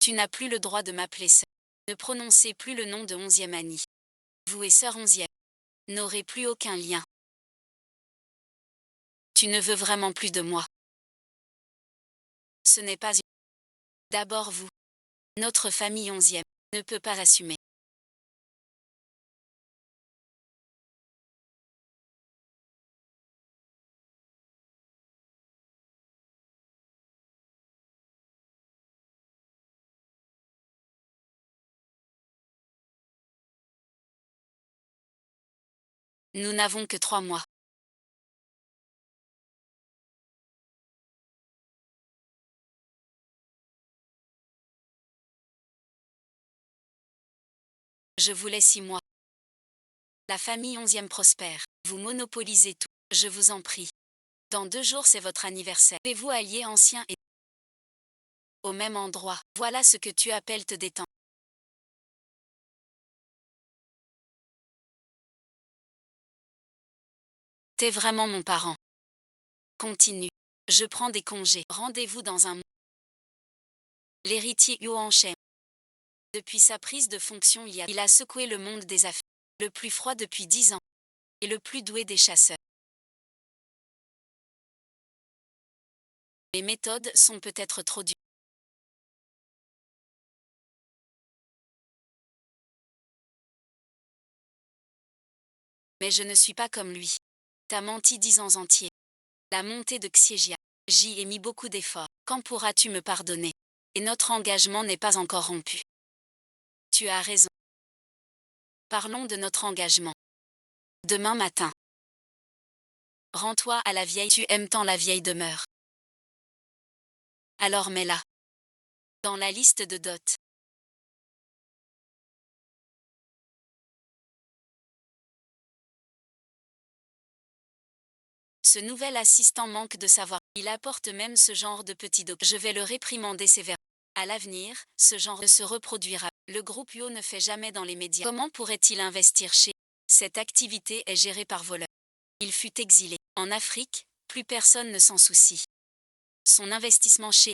Tu n'as plus le droit de m'appeler sœur. Ne prononcez plus le nom de 11e Annie. Vous et sœur 11e n'aurez plus aucun lien. Tu ne veux vraiment plus de moi. Ce n'est pas une... D'abord vous. Notre famille 11e ne peut pas assumer. Nous n'avons que 3 mois. Je voulais 6 mois. La famille 11e prospère. Vous monopolisez tout. Je vous en prie. Dans 2 jours c'est votre anniversaire. Pouvez-vous allier ancien et au même endroit. Voilà ce que tu appelles te détendre. T'es vraiment mon parent. Continue. Je prends des congés. Rendez-vous dans un mois. L'héritier Yuan Shen. Depuis sa prise de fonction il a secoué le monde des affaires. Le plus froid depuis 10 ans. Et le plus doué des chasseurs. Les méthodes sont peut-être trop dures. Mais je ne suis pas comme lui. T'as menti 10 ans entiers. La montée de Xiejia. J'y ai mis beaucoup d'efforts. Quand pourras-tu me pardonner? Et notre engagement n'est pas encore rompu. Tu as raison. Parlons de notre engagement. Demain matin. Rends-toi à la vieille. Tu aimes tant la vieille demeure. Alors mets-la dans la liste de dot. Ce nouvel assistant manque de savoir. Il apporte même ce genre de petits documents. Je vais le réprimander sévèrement. À l'avenir, ce genre ne se reproduira. Le groupe Yo ne fait jamais dans les médias. Comment pourrait-il investir chez? Cette activité est gérée par voleur. Il fut exilé. En Afrique, plus personne ne s'en soucie. Son investissement chez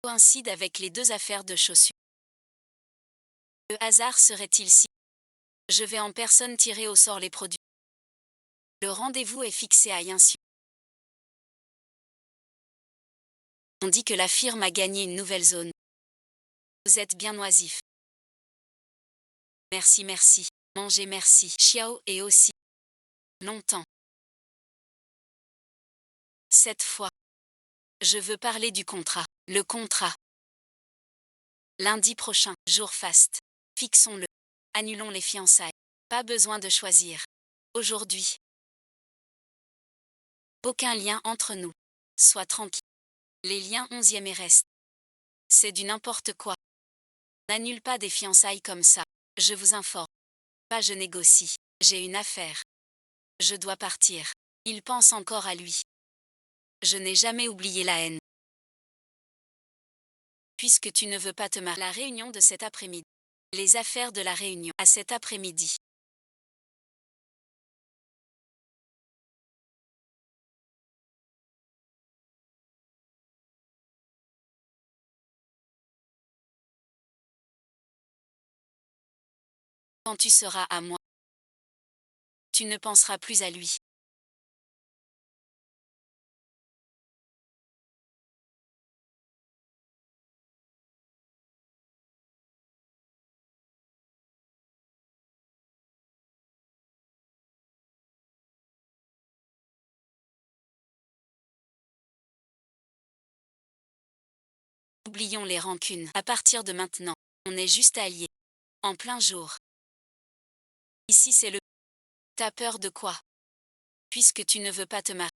coïncide avec les 2 affaires de chaussures. Le hasard serait-il si? Je vais en personne tirer au sort les produits. Le rendez-vous est fixé à Yinxiu. On dit que la firme a gagné une nouvelle zone. Vous êtes bien oisif. Merci, merci. Mangez, merci. Xiao et aussi. Longtemps. Cette fois. Je veux parler du contrat. Le contrat. Lundi prochain, jour faste. Fixons-le. Annulons les fiançailles. Pas besoin de choisir. Aujourd'hui. Aucun lien entre nous. Sois tranquille. Les liens 11e et restent. C'est du n'importe quoi. N'annule pas des fiançailles comme ça. Je vous informe. Pas je négocie. J'ai une affaire. Je dois partir. Il pense encore à lui. Je n'ai jamais oublié la haine. Puisque tu ne veux pas te marier. La réunion de cet après-midi. Les affaires de la réunion. À cet après-midi. Quand tu seras à moi. Tu ne penseras plus à lui. Oublions les rancunes. À partir de maintenant, on est juste alliés. En plein jour. Ici c'est le... T'as peur de quoi? Puisque tu ne veux pas te marier.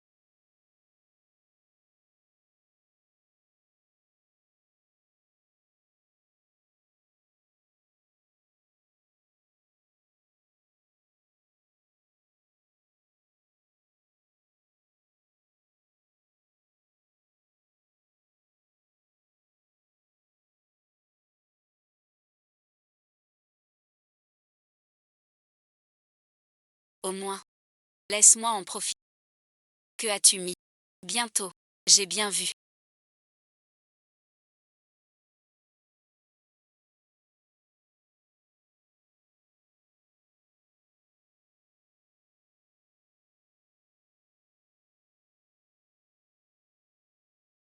Au moins. Laisse-moi en profiter. Que as-tu mis? Bientôt. J'ai bien vu.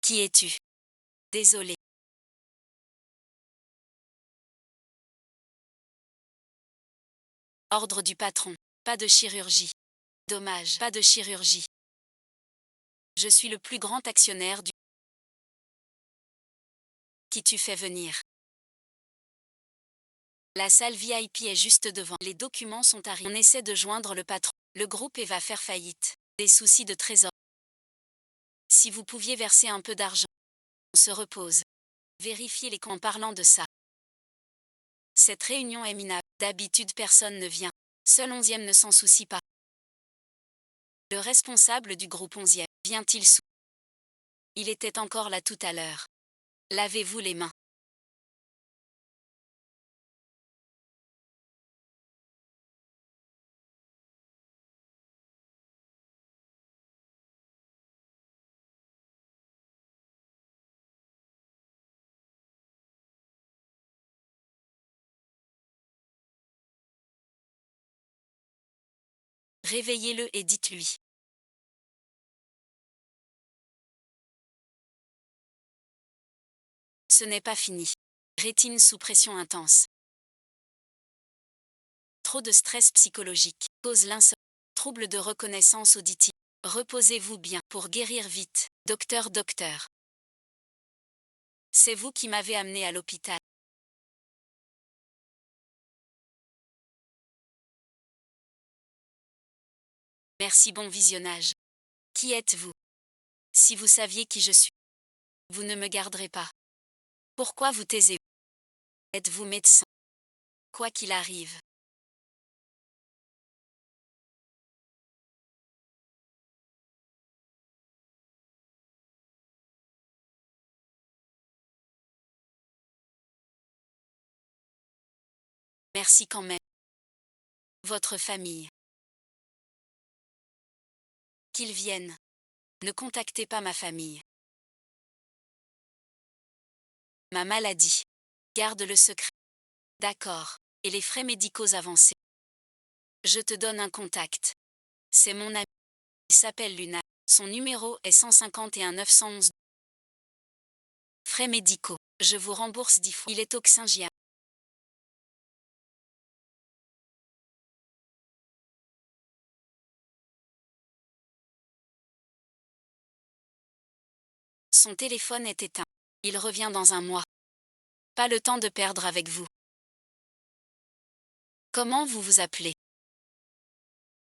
Qui es-tu? Désolé. Ordre du patron. Pas de chirurgie. Dommage. Pas de chirurgie. Je suis le plus grand actionnaire du... Qui tu fais venir? La salle VIP est juste devant. Les documents sont arrivés. On essaie de joindre le patron. Le groupe va faire faillite. Des soucis de trésor. Si vous pouviez verser un peu d'argent. On se repose. Vérifiez les comptes en parlant de ça. Cette réunion est minable. D'habitude personne ne vient. Seul 11e ne s'en soucie pas. Le responsable du groupe 11e vient-il sous? Il était encore là tout à l'heure. Lavez-vous les mains. Réveillez-le et dites-lui. Ce n'est pas fini. Rétine sous pression intense. Trop de stress psychologique. Cause l'insomnie. Trouble de reconnaissance auditive. Reposez-vous bien pour guérir vite. Docteur, docteur. C'est vous qui m'avez amené à l'hôpital. Merci, bon visionnage. Qui êtes-vous? Si vous saviez qui je suis, vous ne me garderez pas. Pourquoi vous taisez-vous? Êtes-vous médecin? Quoi qu'il arrive. Merci quand même. Votre famille. Qu'ils viennent. Ne contactez pas ma famille. Ma maladie. Garde le secret. D'accord. Et les frais médicaux avancés. Je te donne un contact. C'est mon ami. Il s'appelle Luna. Son numéro est 151 911. Frais médicaux. Je vous rembourse 10 fois. Il est oxygien. Son téléphone est éteint. Il revient dans un mois. Pas le temps de perdre avec vous. Comment vous vous appelez?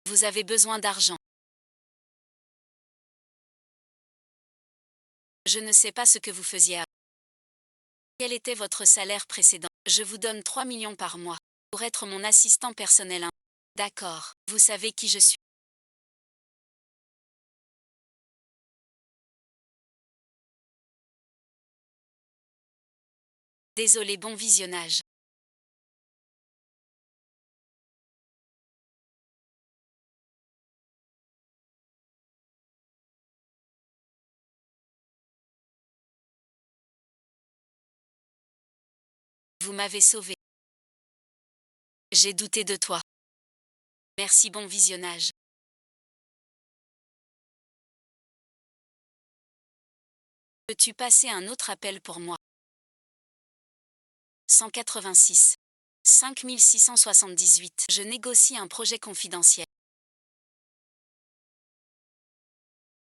Vous avez besoin d'argent. Je ne sais pas ce que vous faisiez avant. Quel était votre salaire précédent? Je vous donne 3 millions par mois. Pour être mon assistant personnel. D'accord. Vous savez qui je suis. Désolé, bon visionnage. Vous m'avez sauvé. J'ai douté de toi. Merci, bon visionnage. Peux-tu passer un autre appel pour moi? 186. 5678. Je négocie un projet confidentiel.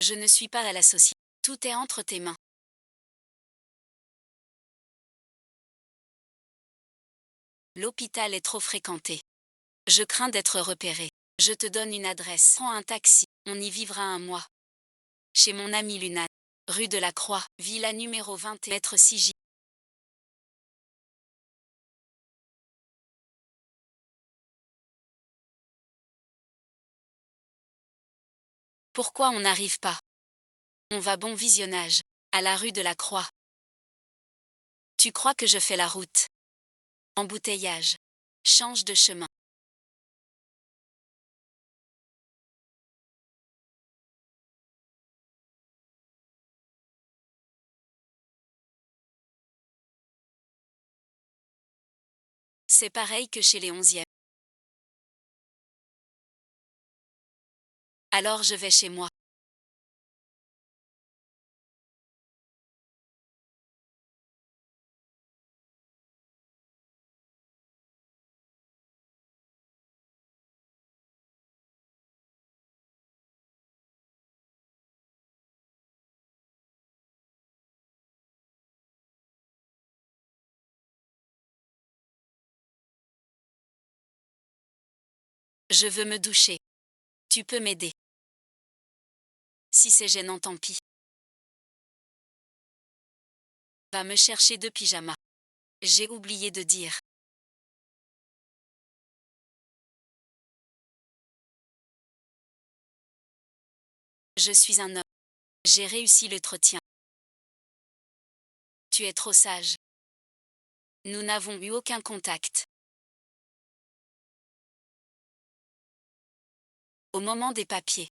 Je ne suis pas à l'associé. Tout est entre tes mains. L'hôpital est trop fréquenté. Je crains d'être repéré. Je te donne une adresse. Prends un taxi. On y vivra un mois. Chez mon ami Luna. Rue de la Croix, villa numéro 20 mètre 6J. Pourquoi on n'arrive pas? On va, bon visionnage. À la rue de la Croix. Tu crois que je fais la route? Embouteillage. Change de chemin. C'est pareil que chez les 11e. Alors je vais chez moi. Je veux me doucher. Tu peux m'aider. Si c'est gênant, tant pis. Va me chercher 2 pyjamas. J'ai oublié de dire. Je suis un homme. J'ai réussi l'entretien. Tu es trop sage. Nous n'avons eu aucun contact. Au moment des papiers.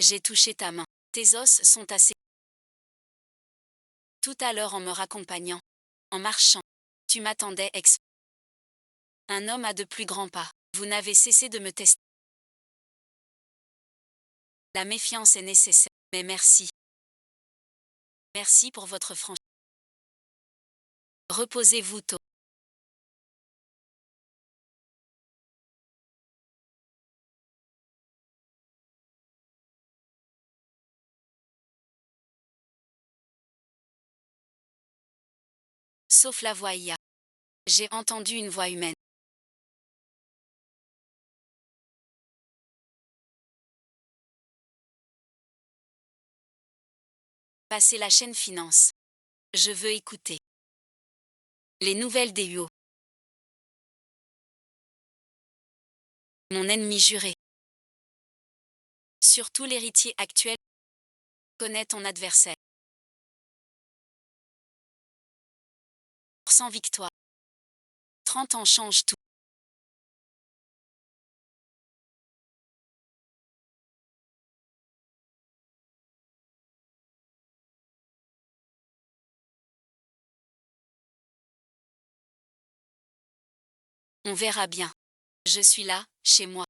J'ai touché ta main. Tes os sont assez. Tout à l'heure en me raccompagnant. En marchant. Tu m'attendais Un homme a de plus grands pas. Vous n'avez cessé de me tester. La méfiance est nécessaire. Mais merci. Merci pour votre franchise. Reposez-vous tôt. Sauf la voix IA. J'ai entendu une voix humaine. Passez la chaîne finance. Je veux écouter. Les nouvelles des UO. Mon ennemi juré. Surtout l'héritier actuel. Connais ton adversaire. Sans victoire. 30 ans change tout. On verra bien. Je suis là, chez moi.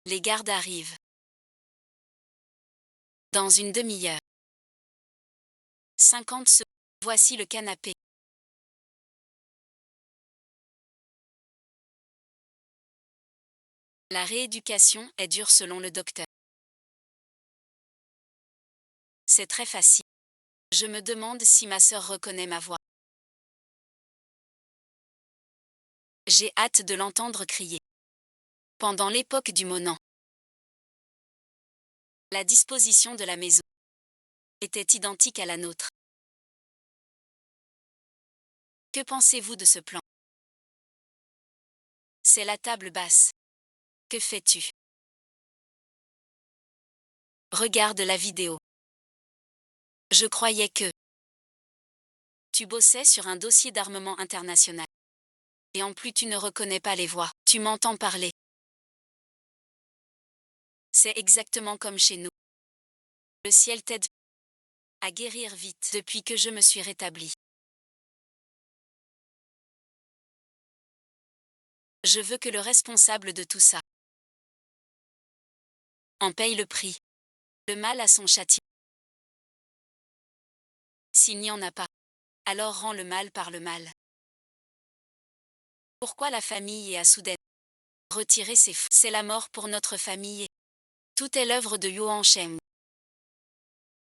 Les gardes arrivent. Dans une demi-heure. 50 secondes. Voici le canapé. La rééducation est dure selon le docteur. C'est très facile. Je me demande si ma sœur reconnaît ma voix. J'ai hâte de l'entendre crier. Pendant l'époque du Monan. La disposition de la maison était identique à la nôtre. Que pensez-vous de ce plan? C'est la table basse. Que fais-tu? Regarde la vidéo. Je croyais que tu bossais sur un dossier d'armement international. Et en plus tu ne reconnais pas les voix. Tu m'entends parler. C'est exactement comme chez nous. Le ciel t'aide à guérir vite depuis que je me suis rétabli. Je veux que le responsable de tout ça en paye le prix. Le mal a son châtiment. S'il n'y en a pas, alors rends le mal par le mal. Pourquoi la famille est à soudain retirer ses fous? C'est la mort pour notre famille. Tout est l'œuvre de Yuan Sheng.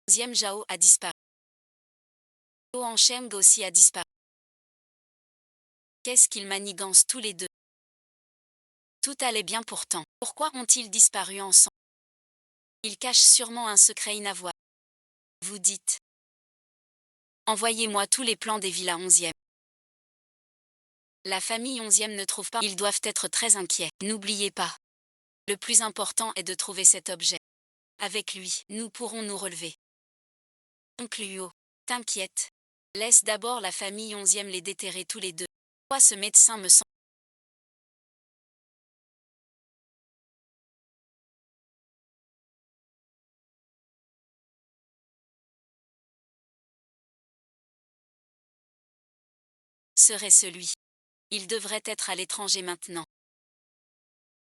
11e Zhao a disparu. Yuan Sheng aussi a disparu. Qu'est-ce qu'ils manigancent tous les deux? Tout allait bien pourtant. Pourquoi ont-ils disparu ensemble? Ils cachent sûrement un secret inavouable. Vous dites. Envoyez-moi tous les plans des villas 11e. La famille 11e ne trouve pas. Ils doivent être très inquiets. N'oubliez pas. Le plus important est de trouver cet objet. Avec lui, nous pourrons nous relever. Oncle Huo, t'inquiète. Laisse d'abord la famille 11e les déterrer tous les deux. Pourquoi ce médecin me semble serait celui. Il devrait être à l'étranger maintenant.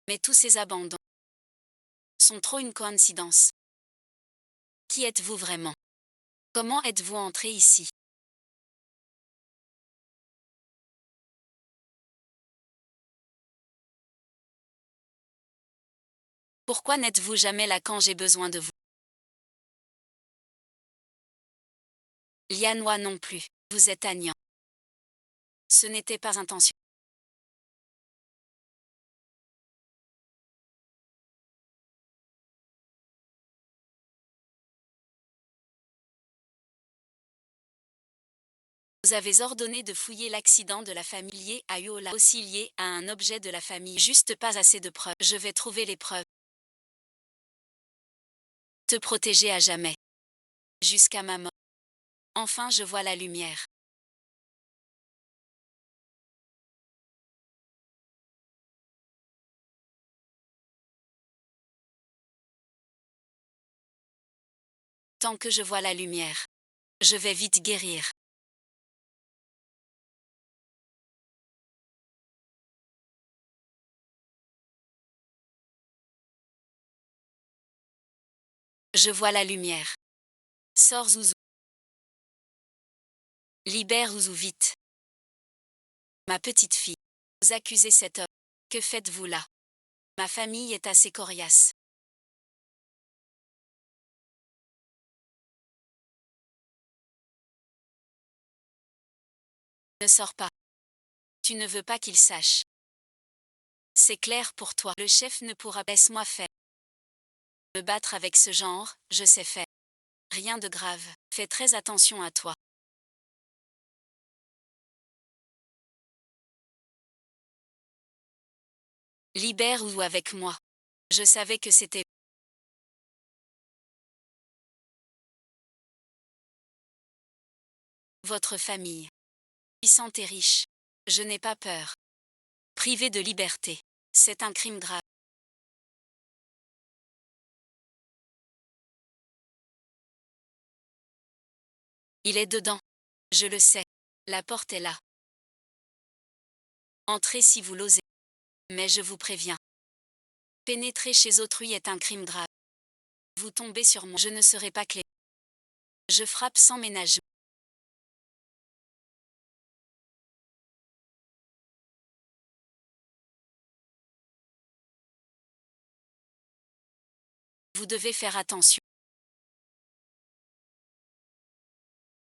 Mais tous ces abandons sont trop une coïncidence. Qui êtes-vous vraiment? Comment êtes-vous entré ici? Pourquoi n'êtes-vous jamais là quand j'ai besoin de vous? Lianois non plus. Vous êtes Agnan. Ce n'était pas intentionnel. Vous avez ordonné de fouiller l'accident de la famille lié à Uola, aussi lié à un objet de la famille. Juste pas assez de preuves. Je vais trouver les preuves. Te protéger à jamais. Jusqu'à ma mort. Enfin je vois la lumière. Tant que je vois la lumière. Je vais vite guérir. Je vois la lumière. Sors Zouzou. Libère Zouzou vite. Ma petite fille. Vous accusez cet homme. Que faites-vous là? Ma famille est assez coriace. Ne sors pas. Tu ne veux pas qu'il sache. C'est clair pour toi. Le chef ne pourra pas. Laisse-moi faire. Me battre avec ce genre, je sais faire. Rien de grave. Fais très attention à toi. Libère ou avec moi. Je savais que c'était votre famille. Puissante et riche. Je n'ai pas peur. Privé de liberté. C'est un crime grave. Il est dedans. Je le sais. La porte est là. Entrez si vous l'osez. Mais je vous préviens. Pénétrer chez autrui est un crime grave. Vous tombez sur moi. Je ne serai pas clé. Je frappe sans ménagement. Vous devez faire attention.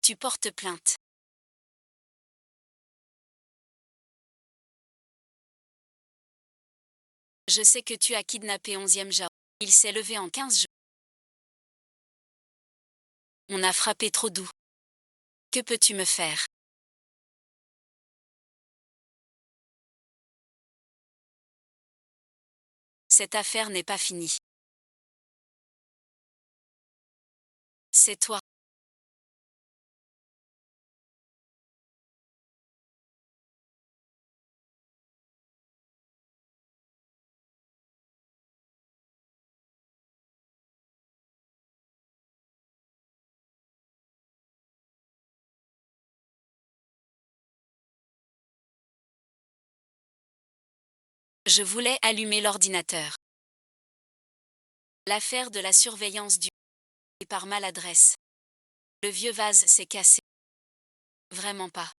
Tu portes plainte. Je sais que tu as kidnappé 11e Jao. Il s'est levé en 15 jours. On a frappé trop doux. Que peux-tu me faire? Cette affaire n'est pas finie. C'est toi. Je voulais allumer l'ordinateur. L'affaire de la surveillance du... et par maladresse. Le vieux vase s'est cassé. Vraiment pas.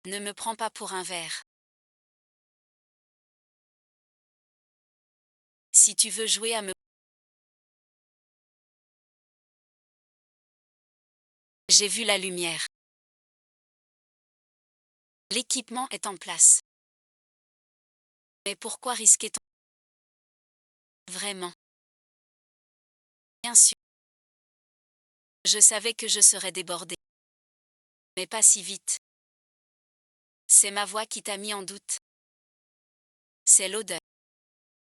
Ne me prends pas pour un verre. Si tu veux jouer à me... J'ai vu la lumière. L'équipement est en place. Mais pourquoi risquer ton... Vraiment. Bien sûr. Je savais que je serais débordée. Mais pas si vite. C'est ma voix qui t'a mis en doute. C'est l'odeur.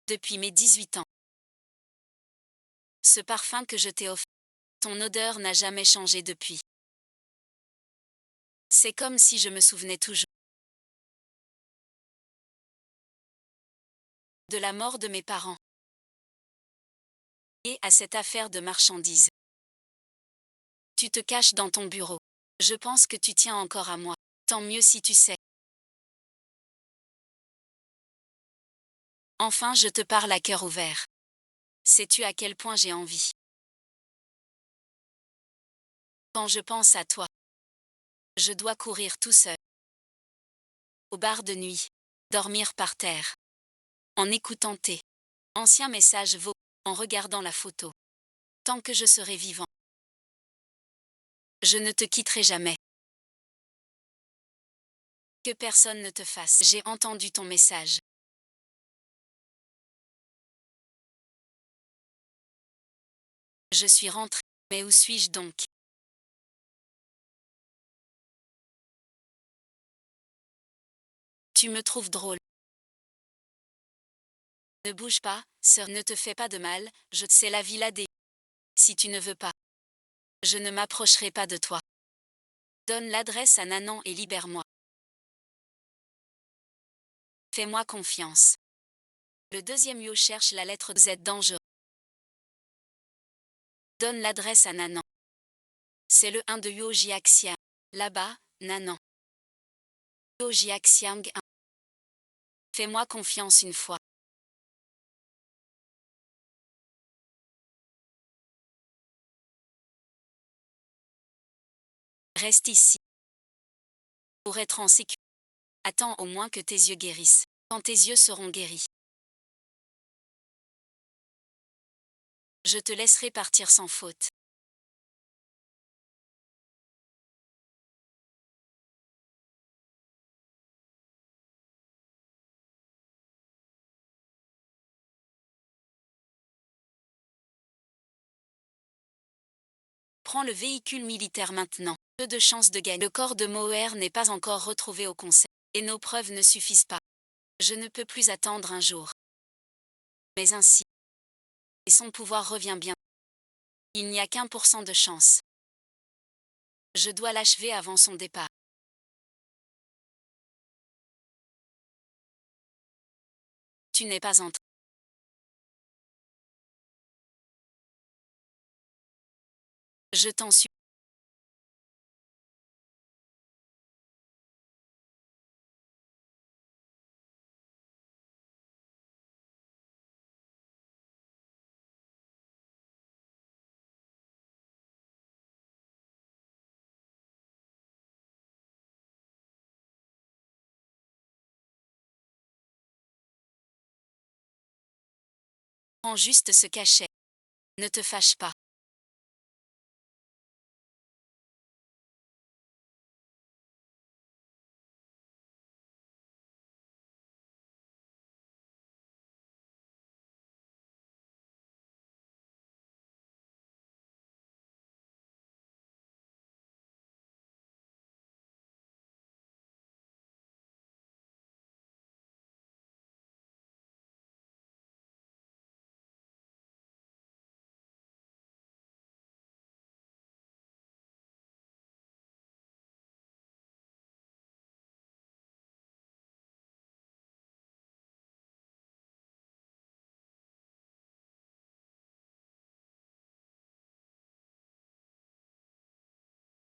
Depuis mes 18 ans. Ce parfum que je t'ai offert. Ton odeur n'a jamais changé depuis. C'est comme si je me souvenais toujours. De la mort de mes parents. Et à cette affaire de marchandises. Tu te caches dans ton bureau. Je pense que tu tiens encore à moi. Tant mieux si tu sais. Enfin je te parle à cœur ouvert. Sais-tu à quel point j'ai envie? Quand je pense à toi, je dois courir tout seul. Au bar de nuit. Dormir par terre. En écoutant tes anciens messages vocaux. En regardant la photo. tant que je serai vivant. Je ne te quitterai jamais. Que personne ne te fasse. J'ai entendu ton message. Je suis rentré. Mais où suis-je donc? Tu me trouves drôle. Ne bouge pas, sœur, ne te fais pas de mal, c'est la villa des... Si tu ne veux pas, je ne m'approcherai pas de toi. Donne l'adresse à Nanan et libère-moi. Fais-moi confiance. Le deuxième yo cherche la lettre Z dangereux. Donne l'adresse à Nanan. C'est le 1 de Yo Jiaxiang. Là-bas, Nanan. Yo Jiaxiang 1. Fais-moi confiance une fois. Reste ici. Pour être en sécurité. Attends au moins que tes yeux guérissent. Quand tes yeux seront guéris, je te laisserai partir sans faute. Prends le véhicule militaire maintenant. Peu de chances de gagner. Le corps de Moher n'est pas encore retrouvé au conseil. Et nos preuves ne suffisent pas. Je ne peux plus attendre un jour. Mais ainsi. Et son pouvoir revient bien. Il n'y a qu'1% de chance. Je dois l'achever avant son départ. Tu n'es pas entré. Je t'en supplie. Prends juste ce cachet. Ne te fâche pas.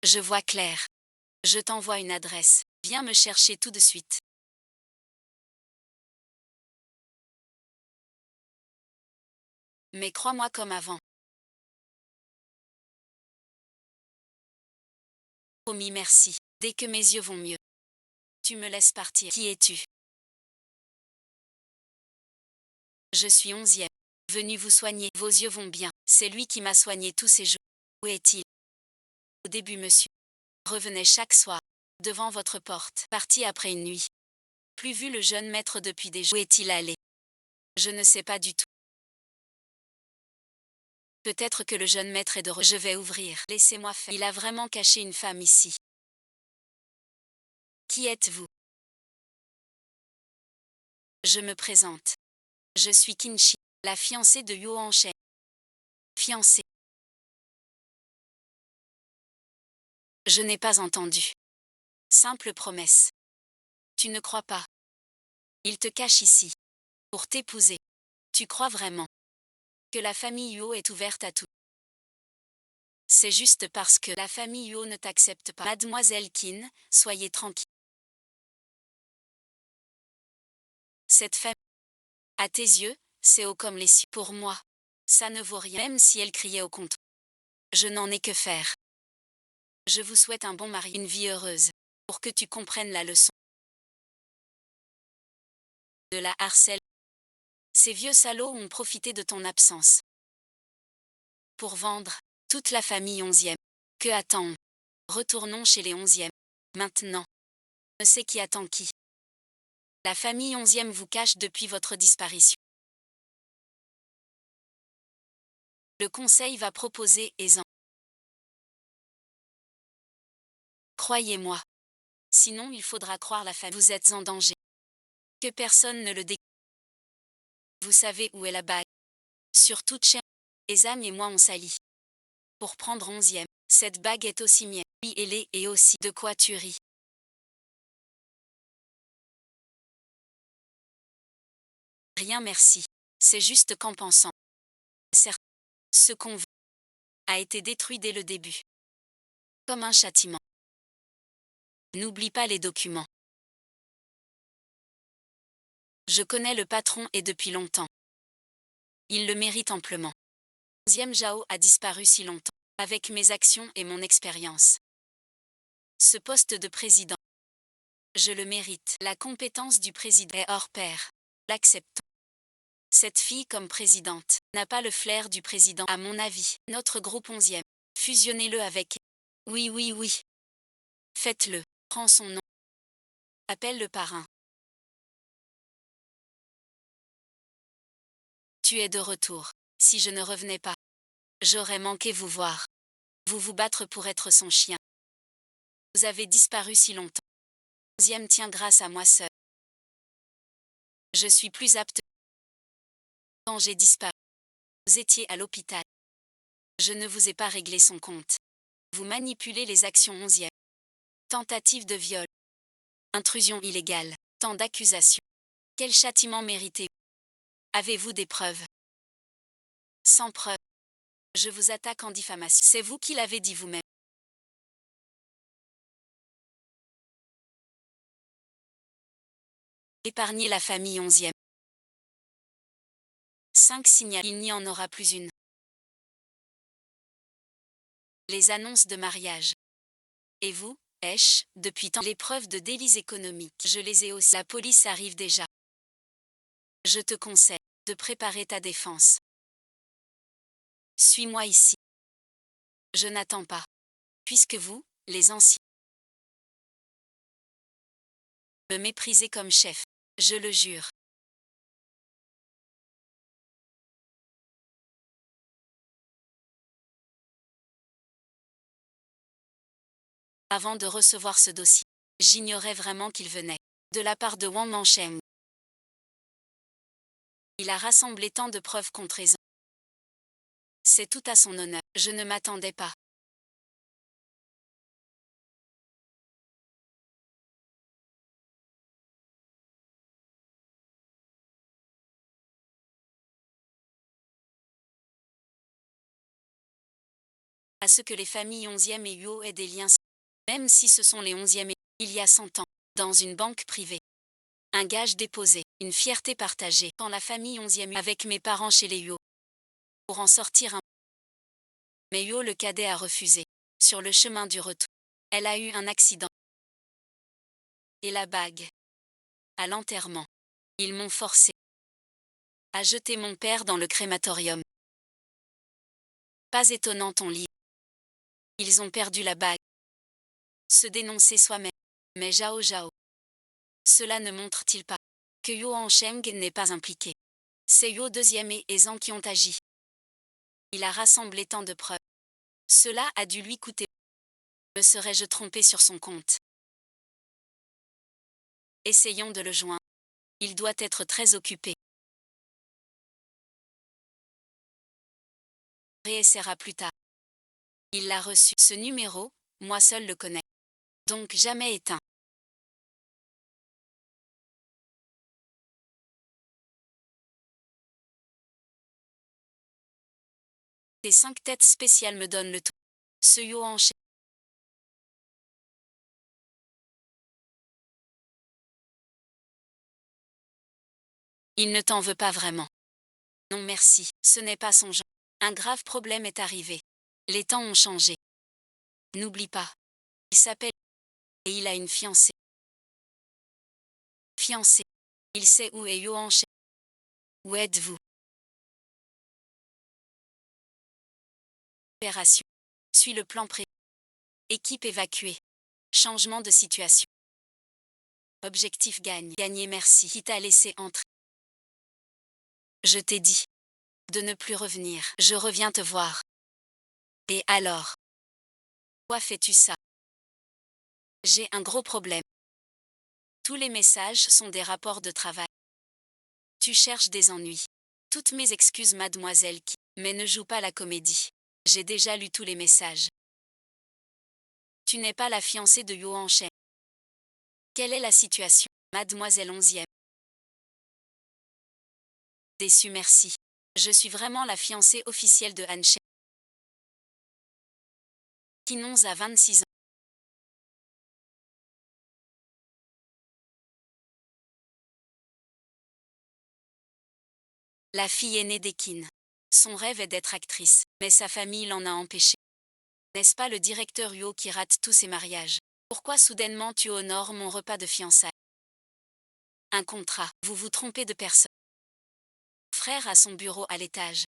Je vois clair. Je t'envoie une adresse. Viens me chercher tout de suite. Mais crois-moi comme avant. Promis, merci. Dès que mes yeux vont mieux, tu me laisses partir. Qui es-tu? Je suis 11e. Venu vous soigner. Vos yeux vont bien. C'est lui qui m'a soigné tous ces jours. Où est-il? Au début, monsieur. Revenait chaque soir. Devant votre porte. Parti après une nuit. Plus vu le jeune maître depuis des jours. Où est-il allé? Je ne sais pas du tout. Peut-être que le jeune maître est de retour. Je vais ouvrir. Laissez-moi faire. Il a vraiment caché une femme ici. Qui êtes-vous? Je me présente. Je suis Qinshi, la fiancée de Yuan Shen. Fiancée. Je n'ai pas entendu. Simple promesse. Tu ne crois pas. Il te cache ici. Pour t'épouser. Tu crois vraiment que la famille Yuo est ouverte à tout? C'est juste parce que la famille Yuo ne t'accepte pas. Mademoiselle Qin, soyez tranquille. Cette famille, à tes yeux, c'est haut comme les cieux. Pour moi, ça ne vaut rien. Même si elle criait au comptoir. Je n'en ai que faire. Je vous souhaite un bon mari, une vie heureuse. Pour que tu comprennes la leçon. De la harcèle. Ces vieux salauds ont profité de ton absence. Pour vendre. Toute la famille 11e. Que attend-on? Retournons chez les 11e. Maintenant. Je sais qui attend qui. La famille 11e vous cache depuis votre disparition. Le conseil va proposer aisant. Croyez-moi. Sinon il faudra croire la famille. Vous êtes en danger. Que personne ne le découvre. Vous savez où est la bague. Sur toute chaîne. Esam et moi on s'allie. Pour prendre 11e. Cette bague est aussi mienne. Oui, elle est et aussi. De quoi tu ris? Rien merci. C'est juste qu'en pensant. Certes. Ce qu'on veut a été détruit dès le début. Comme un châtiment. N'oublie pas les documents. Je connais le patron et depuis longtemps. Il le mérite amplement. 11e Jao a disparu si longtemps. Avec mes actions et mon expérience. Ce poste de président. Je le mérite. La compétence du président est hors pair. L'acceptons. Cette fille comme présidente n'a pas le flair du président à mon avis. Notre groupe 11e. Fusionnez-le avec. Oui oui oui. Faites-le. Prends son nom. Appelle le parrain. Tu es de retour. Si je ne revenais pas, j'aurais manqué vous voir. Vous battre pour être son chien. Vous avez disparu si longtemps. 11e tient grâce à moi seul. Je suis plus apte. Quand j'ai disparu, vous étiez à l'hôpital. Je ne vous ai pas réglé son compte. Vous manipulez les actions 11e. Tentative de viol. Intrusion illégale. Tant d'accusations. Quel châtiment méritez-vous? Avez-vous des preuves? Sans preuve. Je vous attaque en diffamation. C'est vous qui l'avez dit vous-même. Épargnez la famille 11e. 5 signal. Il n'y en aura plus une. Les annonces de mariage. Et vous, Esh, depuis tant les preuves de délit économiques. Je les ai aussi. La police arrive déjà. Je te conseille de préparer ta défense. Suis-moi ici. Je n'attends pas. Puisque vous, les anciens, me méprisez comme chef. Je le jure. Avant de recevoir ce dossier, j'ignorais vraiment qu'il venait de la part de Wang Mancheng. Il a rassemblé tant de preuves contre Esan. C'est tout à son honneur. Je ne m'attendais pas. À ce que les familles 11e et Yuo aient des liens, même si ce sont les 11e et il y a 100 ans, dans une banque privée. Un gage déposé, une fierté partagée, quand la famille 11e avec mes parents chez les Yuo. Pour en sortir un. Mais Yuo le cadet a refusé. Sur le chemin du retour, elle a eu un accident. Et la bague. À l'enterrement. Ils m'ont forcé à jeter mon père dans le crématorium. Pas étonnant ton livre. Ils ont perdu la bague. Se dénoncer soi-même. Mais Zhao Zhao. Cela ne montre-t-il pas que Yuo Hansheng n'est pas impliqué? C'est Yuo deuxième et Zhang qui ont agi. Il a rassemblé tant de preuves. Cela a dû lui coûter. Me serais-je trompé sur son compte? Essayons de le joindre. Il doit être très occupé. Réessayera plus tard. Il l'a reçu. Ce numéro, moi seul le connais. Donc jamais éteint. Les 5 têtes spéciales me donnent le tout. Ce Yuo Hansheng. Il ne t'en veut pas vraiment. Non merci, ce n'est pas son genre. Un grave problème est arrivé. Les temps ont changé. N'oublie pas. Il s'appelle et il a une fiancée. Fiancée. Il sait où est Yuo Hansheng. Où êtes-vous? Opération. Suis le plan pré. Équipe évacuée. Changement de situation. Objectif gagne. Gagner merci. Qui t'a laissé entrer? Je t'ai dit de ne plus revenir. Je reviens te voir. Et alors? Pourquoi fais-tu ça? J'ai un gros problème. Tous les messages sont des rapports de travail. Tu cherches des ennuis. Toutes mes excuses, mademoiselle qui. Mais ne joue pas la comédie. J'ai déjà lu tous les messages. Tu n'es pas la fiancée de Yuan Shen. Quelle est la situation, mademoiselle 11e? Déçu, merci. Je suis vraiment la fiancée officielle de Han Shen. Kinons a 26 ans. La fille aînée d'Ekin. Son rêve est d'être actrice, mais sa famille l'en a empêché. N'est-ce pas le directeur Yuo qui rate tous ses mariages? Pourquoi soudainement tu honores mon repas de fiançailles? Un contrat, vous vous trompez de personne. Mon frère a son bureau à l'étage.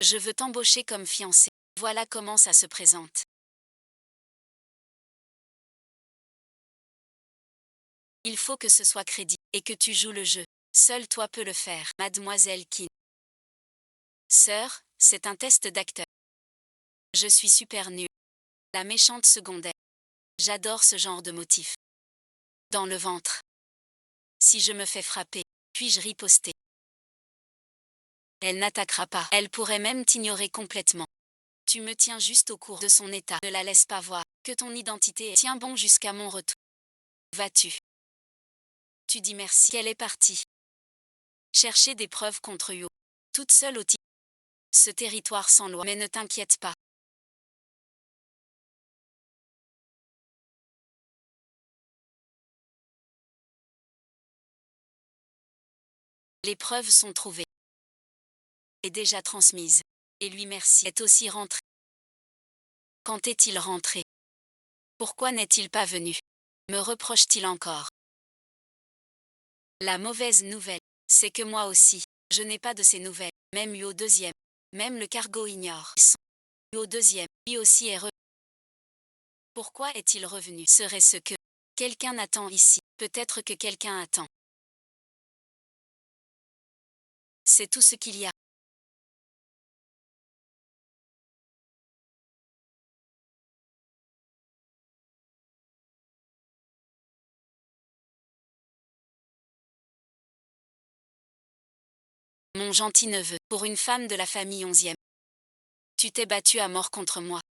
Je veux t'embaucher comme fiancée. Voilà comment ça se présente. Il faut que ce soit crédible et que tu joues le jeu. Seul toi peux le faire, mademoiselle Qin. Sœur, c'est un test d'acteur. Je suis super nulle. La méchante secondaire. J'adore ce genre de motif. Dans le ventre. Si je me fais frapper, puis-je riposter? Elle n'attaquera pas. Elle pourrait même t'ignorer complètement. Tu me tiens juste au courant de son état. Ne la laisse pas voir que ton identité est. Tiens bon jusqu'à mon retour. Vas-tu? Tu dis merci. Qu'elle est partie. Chercher des preuves contre Yo. Toute seule au ce territoire sans loi. Mais ne t'inquiète pas. Les preuves sont trouvées. Et déjà transmises. Et lui merci. Est aussi rentré. Quand est-il rentré? Pourquoi n'est-il pas venu? Me reproche-t-il encore? La mauvaise nouvelle, c'est que moi aussi, je n'ai pas de ces nouvelles. Même Yo deuxième. Même le cargo ignore. Yo deuxième, lui aussi est Pourquoi est-il revenu? Serait-ce que quelqu'un attend ici? Peut-être que quelqu'un attend. C'est tout ce qu'il y a. Mon gentil neveu, pour une femme de la famille 11e. Tu t'es battu à mort contre moi.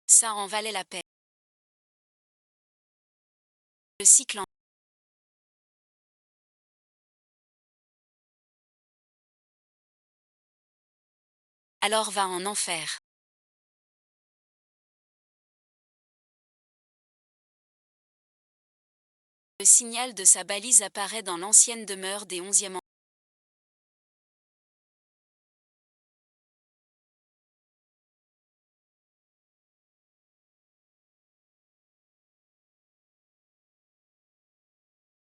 Ça en valait la peine. Le cycle en. Alors va en enfer. Le signal de sa balise apparaît dans l'ancienne demeure des 11e ans.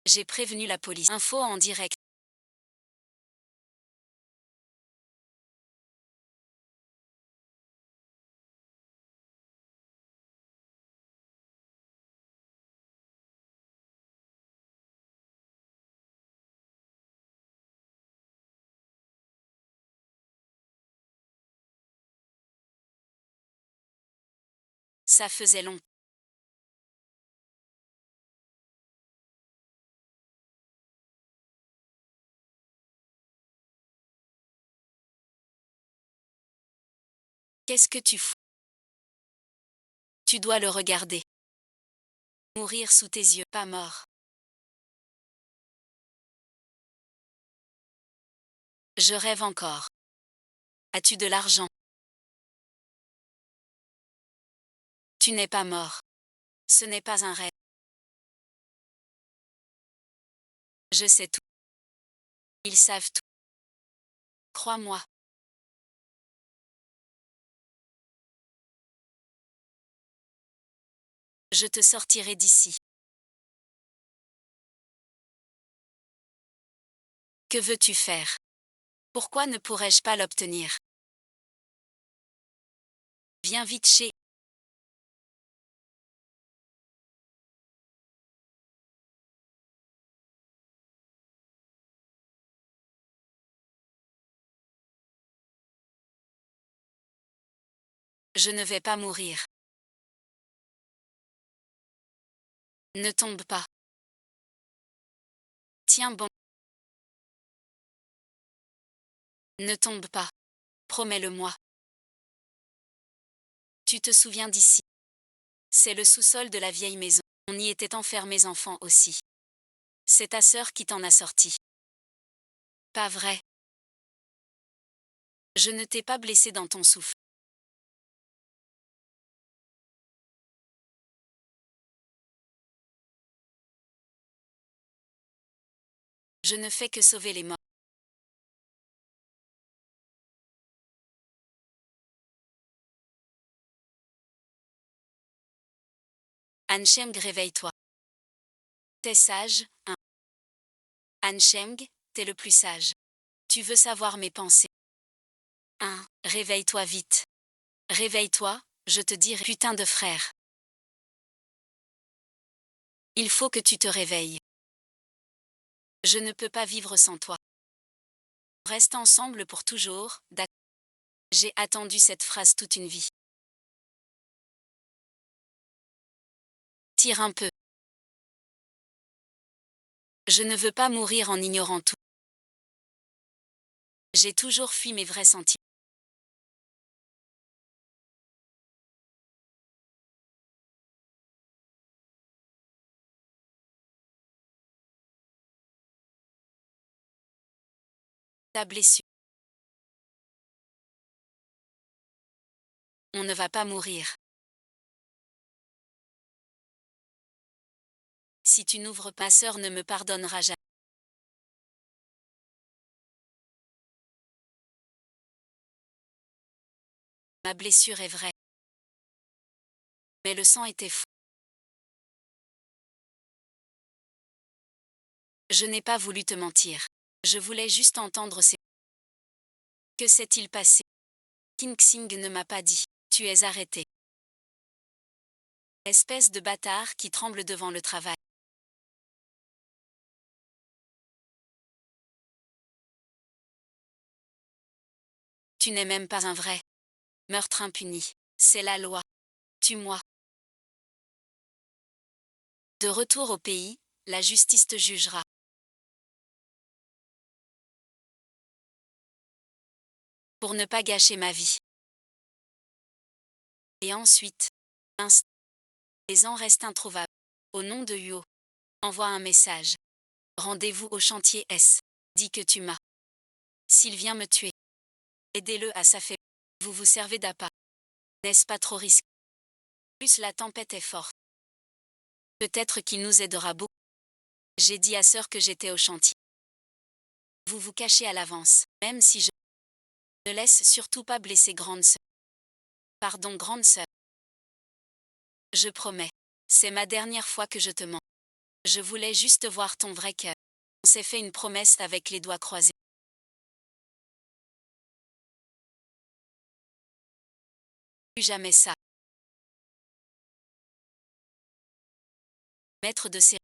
J'ai prévenu la police. Info en direct. Ça faisait long. Qu'est-ce que tu fous? Tu dois le regarder. Mourir sous tes yeux, pas mort. Je rêve encore. As-tu de l'argent? Tu n'es pas mort. Ce n'est pas un rêve. Je sais tout. Ils savent tout. Crois-moi. Je te sortirai d'ici. Que veux-tu faire? Pourquoi ne pourrais-je pas l'obtenir? Viens vite chez. Je ne vais pas mourir. Ne tombe pas. Tiens bon. Ne tombe pas. Promets-le-moi. Tu te souviens d'ici? C'est le sous-sol de la vieille maison. On y était enfermés enfants aussi. C'est ta sœur qui t'en a sorti. Pas vrai. Je ne t'ai pas blessé dans ton souffle. Je ne fais que sauver les morts. Ansheng, réveille-toi. T'es sage, hein? Ansheng, t'es le plus sage. Tu veux savoir mes pensées? Hein, réveille-toi vite. Réveille-toi, je te dis, putain de frère. Il faut que tu te réveilles. Je ne peux pas vivre sans toi. Reste ensemble pour toujours, d'accord? J'ai attendu cette phrase toute une vie. Tire un peu. Je ne veux pas mourir en ignorant tout. J'ai toujours fui mes vrais sentiments. Ta blessure. On ne va pas mourir. Si tu n'ouvres pas, ma sœur ne me pardonnera jamais. Ma blessure est vraie. Mais le sang était fou. Je n'ai pas voulu te mentir. Je voulais juste entendre ces... Que s'est-il passé? King Xing ne m'a pas dit. Tu es arrêté. Espèce de bâtard qui tremble devant le travail. Tu n'es même pas un vrai. Meurtre impuni. C'est la loi. Tue-moi. De retour au pays, la justice te jugera. Pour ne pas gâcher ma vie. Et ensuite, les ans restent introuvables. Au nom de Huo, envoie un message. Rendez-vous au chantier S. Dis que tu m'as. S'il vient me tuer, aidez-le à sa faiblesse. Vous vous servez d'appât. N'est-ce pas trop risqué? Plus la tempête est forte. Peut-être qu'il nous aidera beaucoup. J'ai dit à sœur que j'étais au chantier. Vous vous cachez à l'avance, même si je ne laisse surtout pas blesser grande sœur. Pardon grande sœur. Je promets. C'est ma dernière fois que je te mens. Je voulais juste voir ton vrai cœur. On s'est fait une promesse avec les doigts croisés. Plus jamais ça. Maître de cérémonie.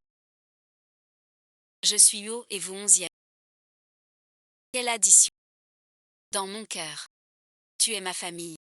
Je suis Huo et vous 11e. Quelle addition. Dans mon cœur. Tu es ma famille.